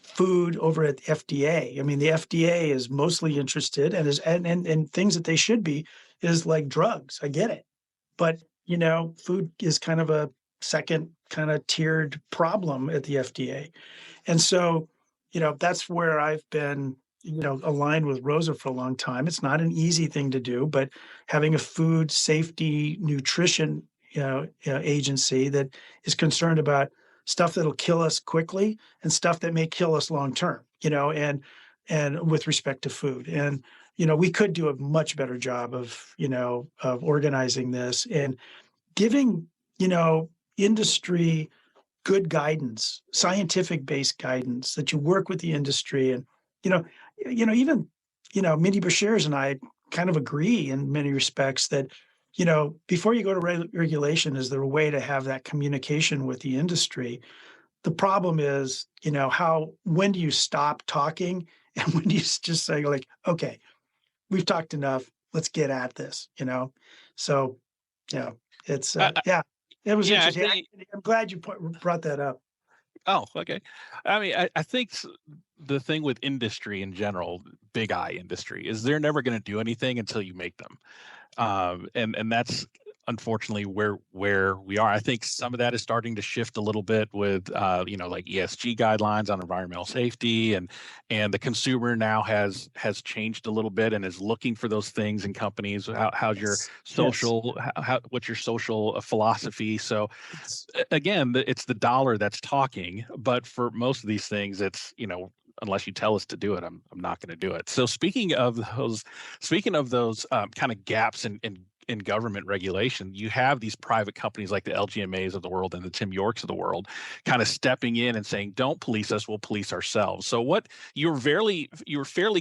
food over at the FDA. I mean, the FDA is mostly interested, and things that they should be is like drugs. I get it, but food is kind of a second kind of tiered problem at the FDA, and so. That's where I've been, aligned with Rosa for a long time. It's not an easy thing to do, but having a food safety nutrition, agency that is concerned about stuff that'll kill us quickly and stuff that may kill us long term, and with respect to food. And, we could do a much better job of organizing this and giving, industry good guidance, scientific-based guidance, that you work with the industry. And, even, Mindy Bashir's and I kind of agree in many respects that, before you go to regulation, is there a way to have that communication with the industry? The problem is, when do you stop talking and when do you just say, like, okay, we've talked enough, let's get at this, So Yeah, it's I, it was yeah, I interesting. think. I'm glad you brought that up. Oh, okay. I mean, I think the thing with industry in general, big I industry, is they're never going to do anything until you make them. And that's unfortunately where we are. I think some of that is starting to shift a little bit with like ESG guidelines on environmental safety, and the consumer now has changed a little bit and is looking for those things in companies. How's your social? What's your social philosophy? So again, it's the dollar that's talking, but for most of these things, it's unless you tell us to do it, I'm not going to do it. So speaking of those kind of gaps in government regulation, you have these private companies like the LGMAs of the world and the Tim Yorks of the world kind of stepping in and saying, "Don't police us, we'll police ourselves." So what you were fairly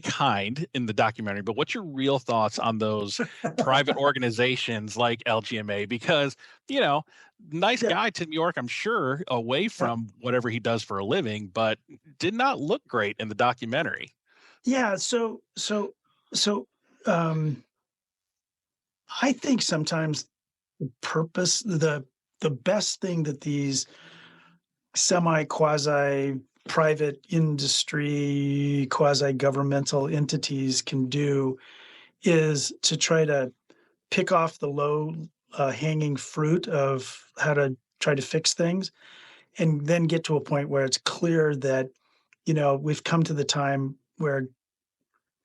kind in the documentary, but what's your real thoughts on those private organizations like LGMA? Because nice guy Tim York, I'm sure, away from whatever he does for a living, but did not look great in the documentary. Yeah. So I think sometimes the best thing that these quasi private industry, quasi governmental entities can do is to try to pick off the low hanging fruit of how to try to fix things, and then get to a point where it's clear that we've come to the time where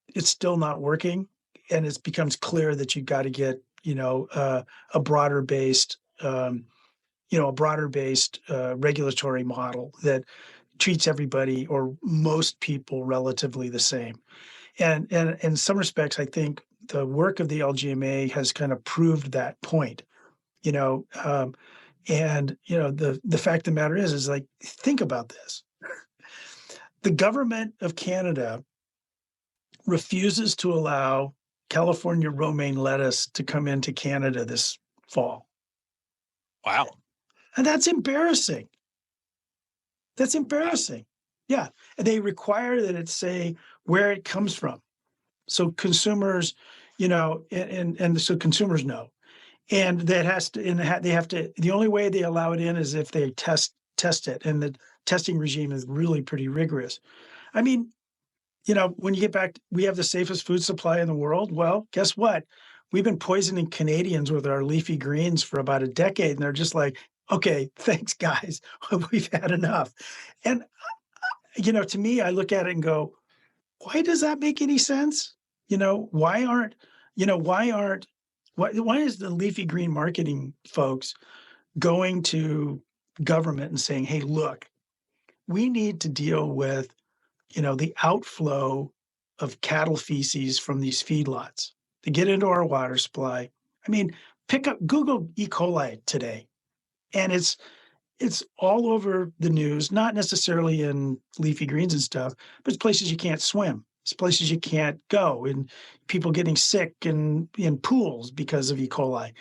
it's still not working, and it becomes clear that you've got to get a broader based regulatory model that treats everybody or most people relatively the same. And in some respects, I think the work of the LGMA has kind of proved that point. The fact of the matter is like, think about this. The government of Canada refuses to allow California romaine lettuce to come into Canada this fall. Wow. And that's embarrassing. That's embarrassing. Yeah. And they require that it say where it comes from. So consumers, and so consumers know. And that has to, and they have to, the only way they allow it in is if they test it. And the testing regime is really pretty rigorous. I mean, when you get back, we have the safest food supply in the world. Well, guess what? We've been poisoning Canadians with our leafy greens for about a decade. And they're just like, okay, thanks, guys. We've had enough. And, to me, I look at it and go, why does that make any sense? Why is the leafy green marketing folks going to government and saying, hey, look, we need to deal with, the outflow of cattle feces from these feedlots to get into our water supply. I mean, Google E. coli today, and it's all over the news, not necessarily in leafy greens and stuff, but it's places you can't swim. It's places you can't go, and people getting sick in pools because of E. coli.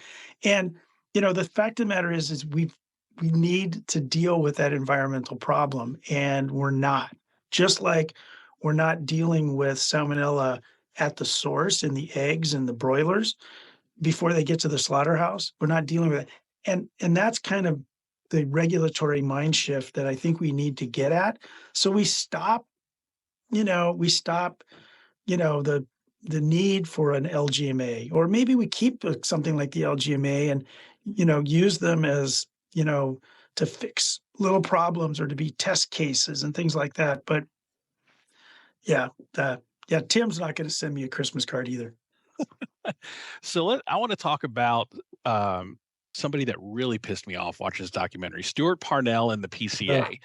And, the fact of the matter is we need to deal with that environmental problem, and we're not. Just like we're not dealing with salmonella at the source in the eggs and the broilers before they get to the slaughterhouse. We're not dealing with it. And that's kind of the regulatory mind shift that I think we need to get at. So we stop the need for an LGMA, or maybe we keep something like the LGMA and, use them as, to fix little problems or to be test cases and things like that. But Tim's not going to send me a Christmas card either. So I want to talk about somebody that really pissed me off watching this documentary, Stuart Parnell and the PCA.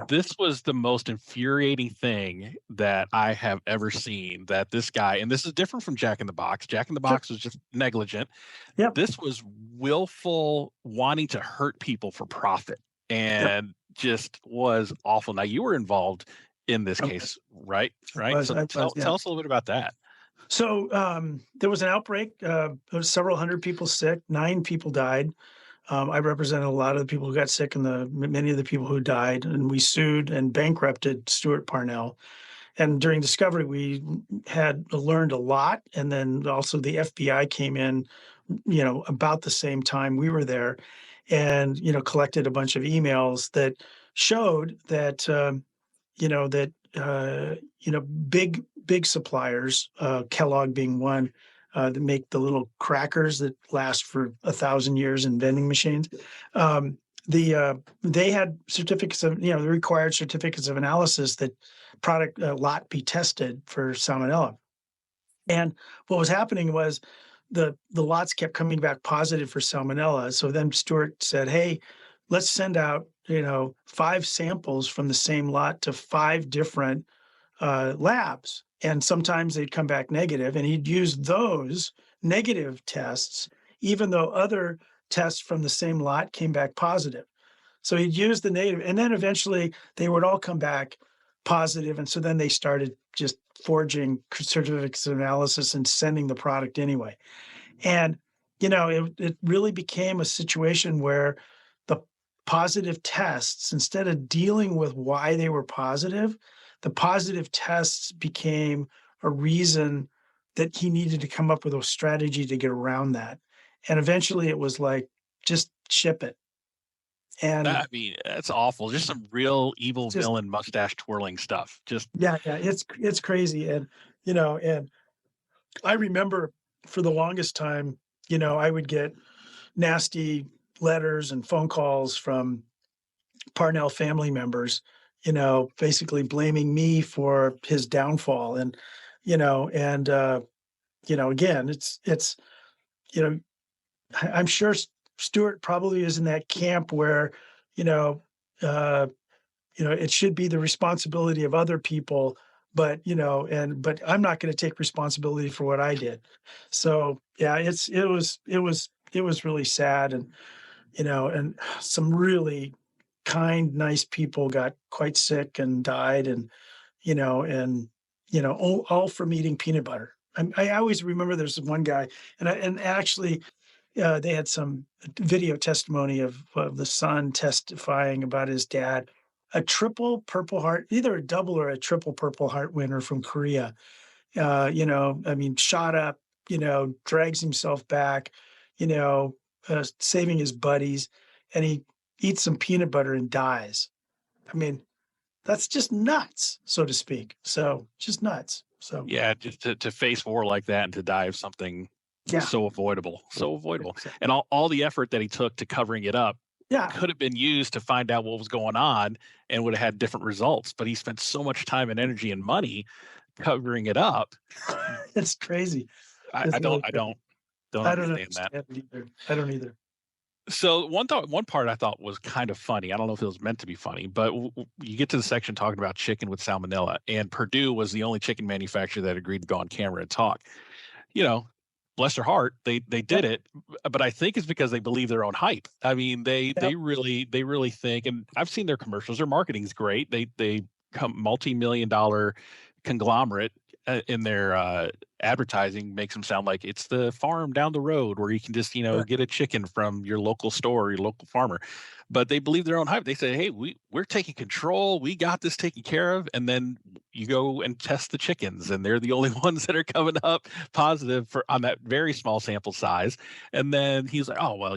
This was the most infuriating thing that I have ever seen, that this guy, and this is different from Jack in the Box. Jack in the Box was just negligent. This was willful, wanting to hurt people for profit, and just was awful. Now, you were involved in this case, right? So tell us a little bit about that. So there was an outbreak. There was several hundred people sick. 9 people died. I represented a lot of the people who got sick and many of the people who died. And we sued and bankrupted Stuart Parnell. And during discovery, we had learned a lot. And then also the FBI came in about the same time we were there, and collected a bunch of emails that showed that big suppliers, Kellogg being one, that make the little crackers that last for 1,000 years in vending machines. They had certificates of, the required certificates of analysis that product lot be tested for salmonella. And what was happening was the lots kept coming back positive for salmonella. So then Stewart said, hey, let's send out, 5 samples from the same lot to 5 different labs. And sometimes they'd come back negative, and he'd use those negative tests, even though other tests from the same lot came back positive. So he'd use the negative, and then eventually they would all come back positive. And so then they started just forging certificates of analysis and sending the product anyway. And, it really became a situation where the positive tests, instead of dealing with why they were positive, the positive tests became a reason that he needed to come up with a strategy to get around that. And eventually it was like, just ship it. And I mean, that's awful. Just some real evil villain mustache twirling stuff. Yeah, it's crazy. And, and I remember for the longest time, I would get nasty letters and phone calls from Parnell family members, basically blaming me for his downfall. And, again, it's, I'm sure Stewart probably is in that camp where, it should be the responsibility of other people, but I'm not going to take responsibility for what I did. So yeah, it was really sad. And, and some really kind, nice people got quite sick and died, and, all from eating peanut butter. I always remember there's one guy, and actually, they had some video testimony of the son testifying about his dad, a triple Purple Heart, either a double or a triple Purple Heart winner from Korea. Shot up, drags himself back, saving his buddies, and he eats some peanut butter and dies. I mean, that's just nuts, so to speak. So just nuts. So yeah, just to face war like that and to die of something so avoidable. And all the effort that he took to covering it up could have been used to find out what was going on and would have had different results. But he spent so much time and energy and money covering it up. It's crazy. I don't understand that. Either. I don't either. So one part I thought was kind of funny. I don't know if it was meant to be funny, but you get to the section talking about chicken with salmonella, and Purdue was the only chicken manufacturer that agreed to go on camera and talk. Bless their heart, they did it, but I think it's because they believe their own hype. I mean, they really think, and I've seen their commercials. Their marketing is great. They come multi-million-dollar conglomerate in their advertising makes them sound like it's the farm down the road where you can just get a chicken from your local store or your local farmer. But they believe their own hype. They say, hey, we're taking control, we got this taken care of. And then you go and test the chickens, and they're the only ones that are coming up positive on that very small sample size. And then he's like, oh, well,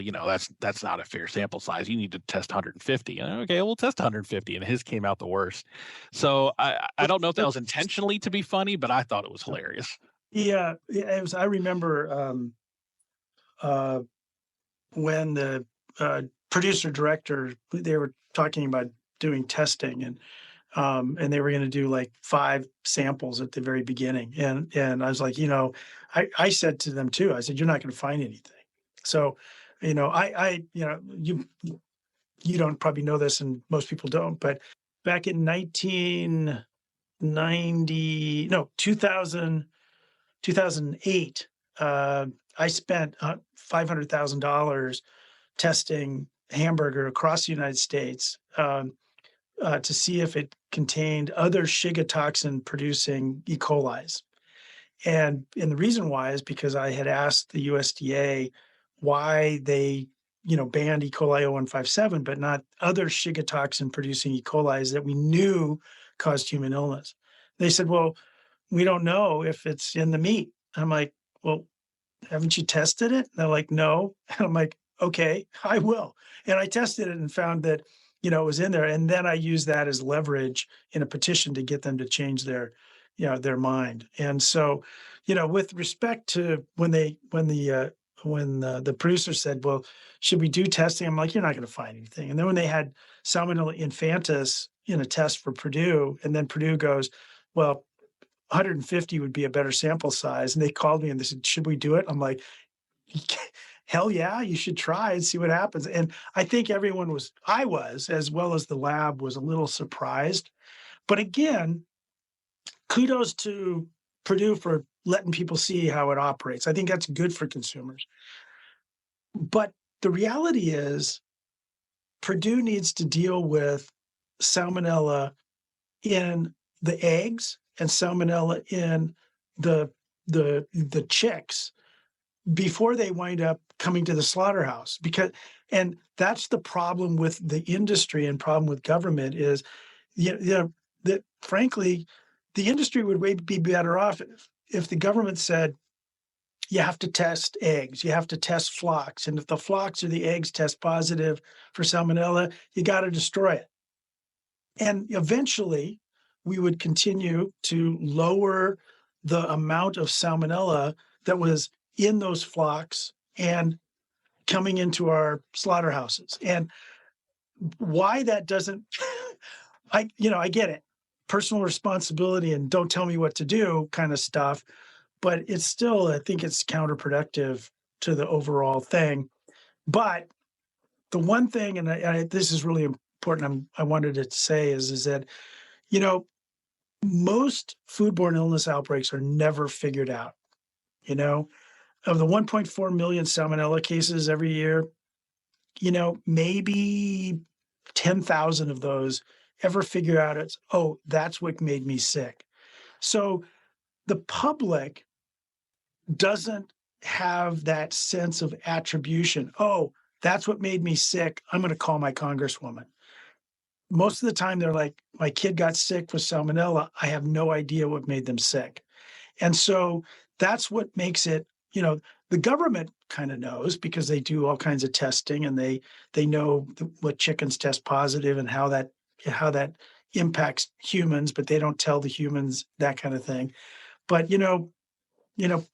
that's not a fair sample size, you need to test 150. And okay, we'll test 150, and his came out the worst. So I don't know if that was intentionally to be funny, but I thought it was hilarious. Yeah, it was. I remember when the producer director, they were talking about doing testing, and they were going to do like 5 samples at the very beginning, and I was like, I said to them too, I said, you're not going to find anything. So, you don't probably know this, and most people don't, but back in 2008, I spent $500,000 testing hamburger across the United States to see if it contained other Shiga toxin producing E. coli's. And the reason why is because I had asked the USDA why they, banned E. coli 0157, but not other Shiga toxin producing E. coli's that we knew caused human illness. They said, well, we don't know if it's in the meat. I'm like, well, haven't you tested it? And they're like, no. And I'm like, okay, I will. And I tested it and found that, it was in there. And then I used that as leverage in a petition to get them to change their, their mind. And so, with respect to when the producer said, well, should we do testing? I'm like, you're not going to find anything. And then when they had Salmonella infantis in a test for Purdue, and then Purdue goes, well, 150 would be a better sample size. And they called me and they said, should we do it? I'm like, hell yeah, you should try and see what happens. And I think I was, as well as the lab, was a little surprised. But again, kudos to Purdue for letting people see how it operates. I think that's good for consumers. But the reality is, Purdue needs to deal with salmonella in the eggs and salmonella in the chicks before they wind up coming to the slaughterhouse. And that's the problem with the industry and problem with government is, that frankly, the industry would be better off if the government said, you have to test eggs, you have to test flocks. And if the flocks or the eggs test positive for salmonella, you got to destroy it. And eventually, we would continue to lower the amount of salmonella that was in those flocks and coming into our slaughterhouses. And why that doesn't, I get it. Personal responsibility and don't tell me what to do kind of stuff. But it's still, I think it's counterproductive to the overall thing. But the one thing, and this is really important, I wanted to say is that, most foodborne illness outbreaks are never figured out. Of the 1.4 million salmonella cases every year, maybe 10,000 of those ever figure out that's what made me sick. So the public doesn't have that sense of attribution. Oh, that's what made me sick. I'm going to call my congresswoman. Most of the time they're like, my kid got sick with salmonella. I have no idea what made them sick. And so that's what makes it, the government kind of knows because they do all kinds of testing and they know what chickens test positive and how that impacts humans, but they don't tell the humans that kind of thing. But,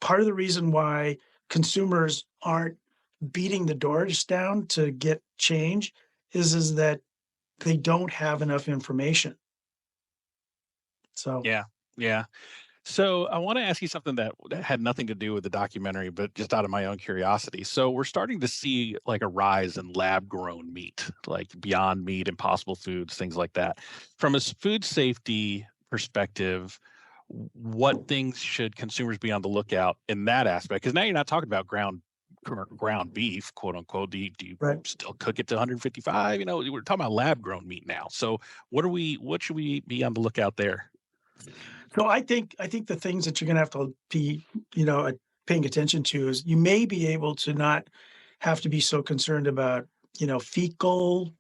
part of the reason why consumers aren't beating the doors down to get change is that they don't have enough information. So yeah. So I want to ask you something that had nothing to do with the documentary, but just out of my own curiosity. So we're starting to see like a rise in lab-grown meat, like Beyond Meat, Impossible Foods, things like that. From a food safety perspective, what things should consumers be on the lookout in that aspect? Because now you're not talking about ground beef, quote unquote. Do you still cook it to 155? We're talking about lab grown meat now. So what should we be on the lookout there? So I think the things that you're going to have to be, paying attention to is you may be able to not have to be so concerned about, fecal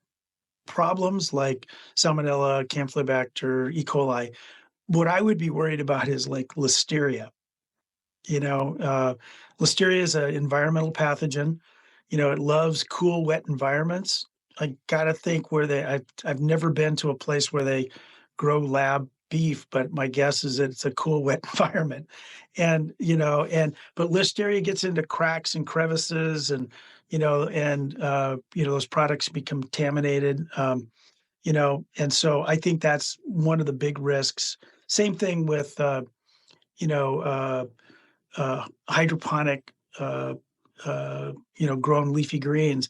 problems like Salmonella, Campylobacter, E. coli. What I would be worried about is like Listeria. Listeria is an environmental pathogen. It loves cool, wet environments. I got to think I've never been to a place where they grow lab beef, but my guess is that it's a cool, wet environment. And, but Listeria gets into cracks and crevices and, those products become contaminated, and so I think that's one of the big risks. Same thing with, hydroponic, grown leafy greens.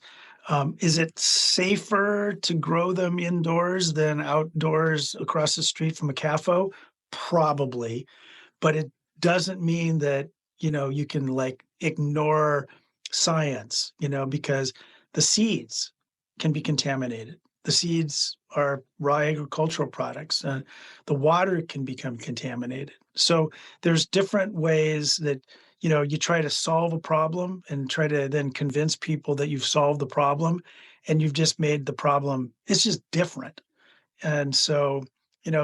Is it safer to grow them indoors than outdoors across the street from a CAFO? Probably, but it doesn't mean that, you can like ignore science, because the seeds can be contaminated. The seeds are raw agricultural products. The water can become contaminated. So there's different ways that, you try to solve a problem and try to then convince people that you've solved the problem and you've just made the problem, it's just different. And so,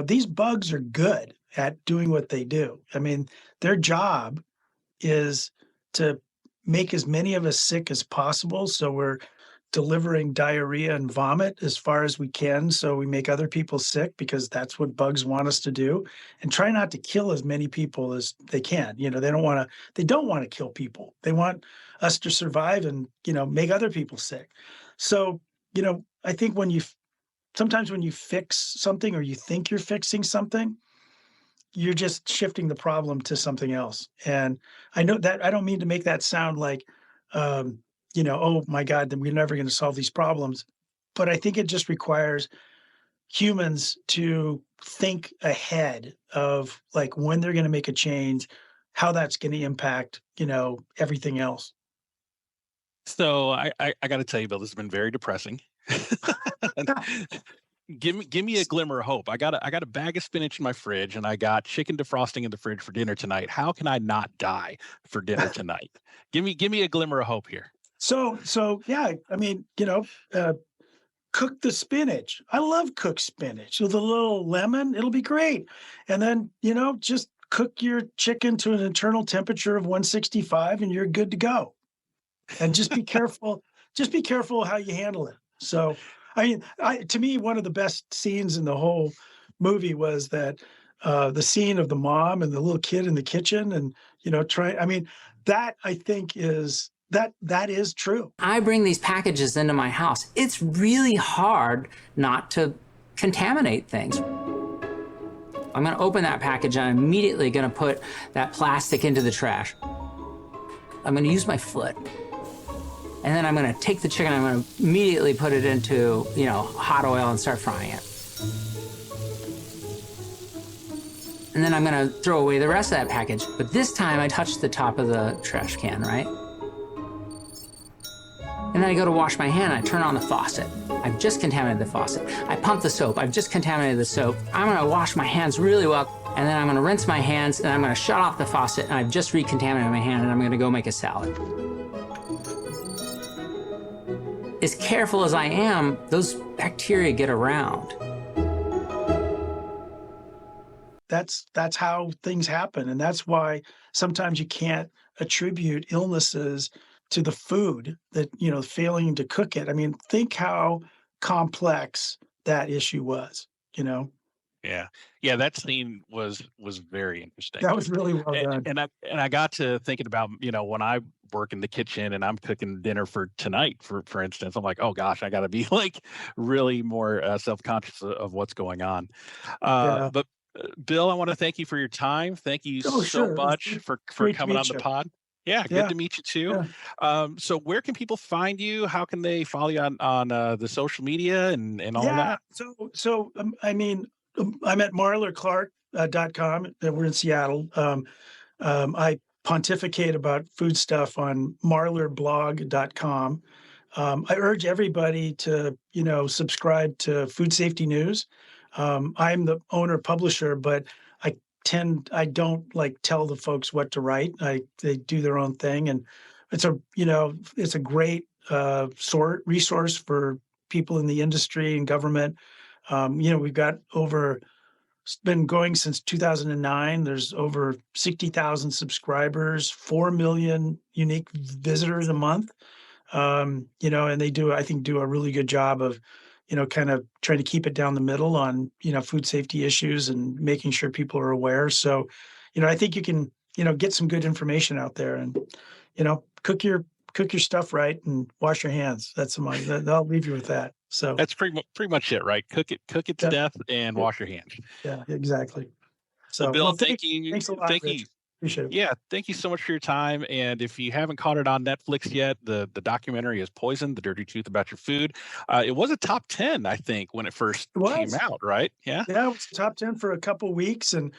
these bugs are good at doing what they do. I mean, their job is to make as many of us sick as possible. So we're delivering diarrhea and vomit as far as we can. So we make other people sick because that's what bugs want us to do, and try not to kill as many people as they can. They don't want to kill people. They want us to survive and, make other people sick. So, I think sometimes when you fix something or you think you're fixing something, you're just shifting the problem to something else. And I know that I don't mean to make that sound like, oh my God, then we're never going to solve these problems. But I think it just requires humans to think ahead of like when they're going to make a change, how that's going to impact, everything else. So I got to tell you, Bill, this has been very depressing. Give me a glimmer of hope. I got a bag of spinach in my fridge, and I got chicken defrosting in the fridge for dinner tonight. How can I not die for dinner tonight? Give me a glimmer of hope here. So yeah, I mean, cook the spinach. I love cooked spinach with a little lemon. It'll be great. And then, just cook your chicken to an internal temperature of 165 and you're good to go. And just be careful. Just be careful how you handle it. So, I mean, to me, one of the best scenes in the whole movie was that the scene of the mom and the little kid in the kitchen and, that I think is that is true. I bring these packages into my house. It's really hard not to contaminate things. I'm going to open that package and I'm immediately going to put that plastic into the trash. I'm going to use my foot. And then I'm going to take the chicken, I'm going to immediately put it into, hot oil and start frying it. And then I'm going to throw away the rest of that package. But this time I touch the top of the trash can, right? And then I go to wash my hand, I turn on the faucet. I've just contaminated the faucet. I pump the soap, I've just contaminated the soap. I'm gonna wash my hands really well, and then I'm gonna rinse my hands, and I'm gonna shut off the faucet, and I've just recontaminated my hand, and I'm gonna go make a salad. As careful as I am, those bacteria get around. That's how things happen, and that's why sometimes you can't attribute illnesses to the food that, failing to cook it. I mean, think how complex that issue was, Yeah. That scene was very interesting. That was really well done. And I got to thinking about, when I work in the kitchen and I'm cooking dinner for tonight, for instance, I'm like, oh gosh, I got to be like really more self-conscious of what's going on. But Bill, I want to thank you for your time. Thank you so much for coming on the pod. Yeah, good to meet you too. Yeah. So where can people find you? How can they follow you on the social media and all of that? So I'm at marlerclark.com. We're in Seattle. I pontificate about food stuff on marlerblog.com. I urge everybody to, subscribe to Food Safety News. I'm the owner publisher, but I don't tell the folks what to write. They do their own thing, and it's a great resource for people in the industry and government. We've got it's been going since 2009. There's over 60,000 subscribers, 4 million unique visitors a month. And they do a really good job of, kind of trying to keep it down the middle on, food safety issues and making sure people are aware. So, I think you can, get some good information out there and, cook your stuff right and wash your hands. I'll leave you with that. So that's pretty much it, right? Cook it to death and wash your hands. Yeah, exactly. So well, Bill, thank you. Thanks a lot, Rich. Appreciate it. Yeah, thank you so much for your time. And if you haven't caught it on Netflix yet, the documentary is Poison, The Dirty Truth About Your Food. It was a top 10, I think, when it first came out, right? Yeah. Yeah, it was top 10 for a couple weeks. And,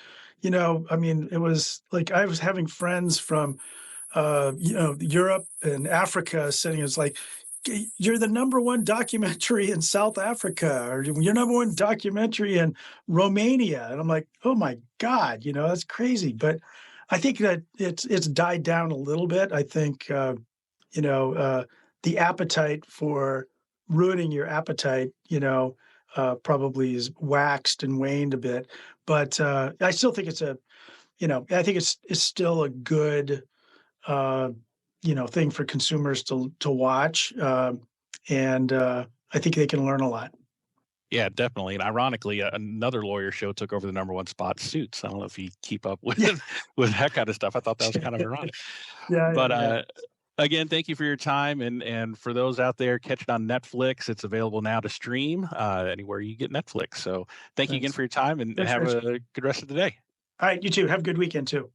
it was like I was having friends from, Europe and Africa saying it's like, you're the number one documentary in South Africa, or you're number one documentary in Romania. And I'm like, oh my God, that's crazy. But I think that it's died down a little bit. I think, the appetite for ruining your appetite, probably is waxed and waned a bit. But I still think it's I think it's still a good thing for consumers to watch, and I think they can learn a lot. Yeah, definitely. And ironically, another lawyer show took over the #1 spot, Suits. I don't know if you keep up with with that kind of stuff. I thought that was kind of ironic. But again, thank you for your time. And for those out there, catch it on Netflix. It's available now to stream anywhere you get Netflix. So thank you again for your time, and have a good rest of the day. All right, you too. Have a good weekend too.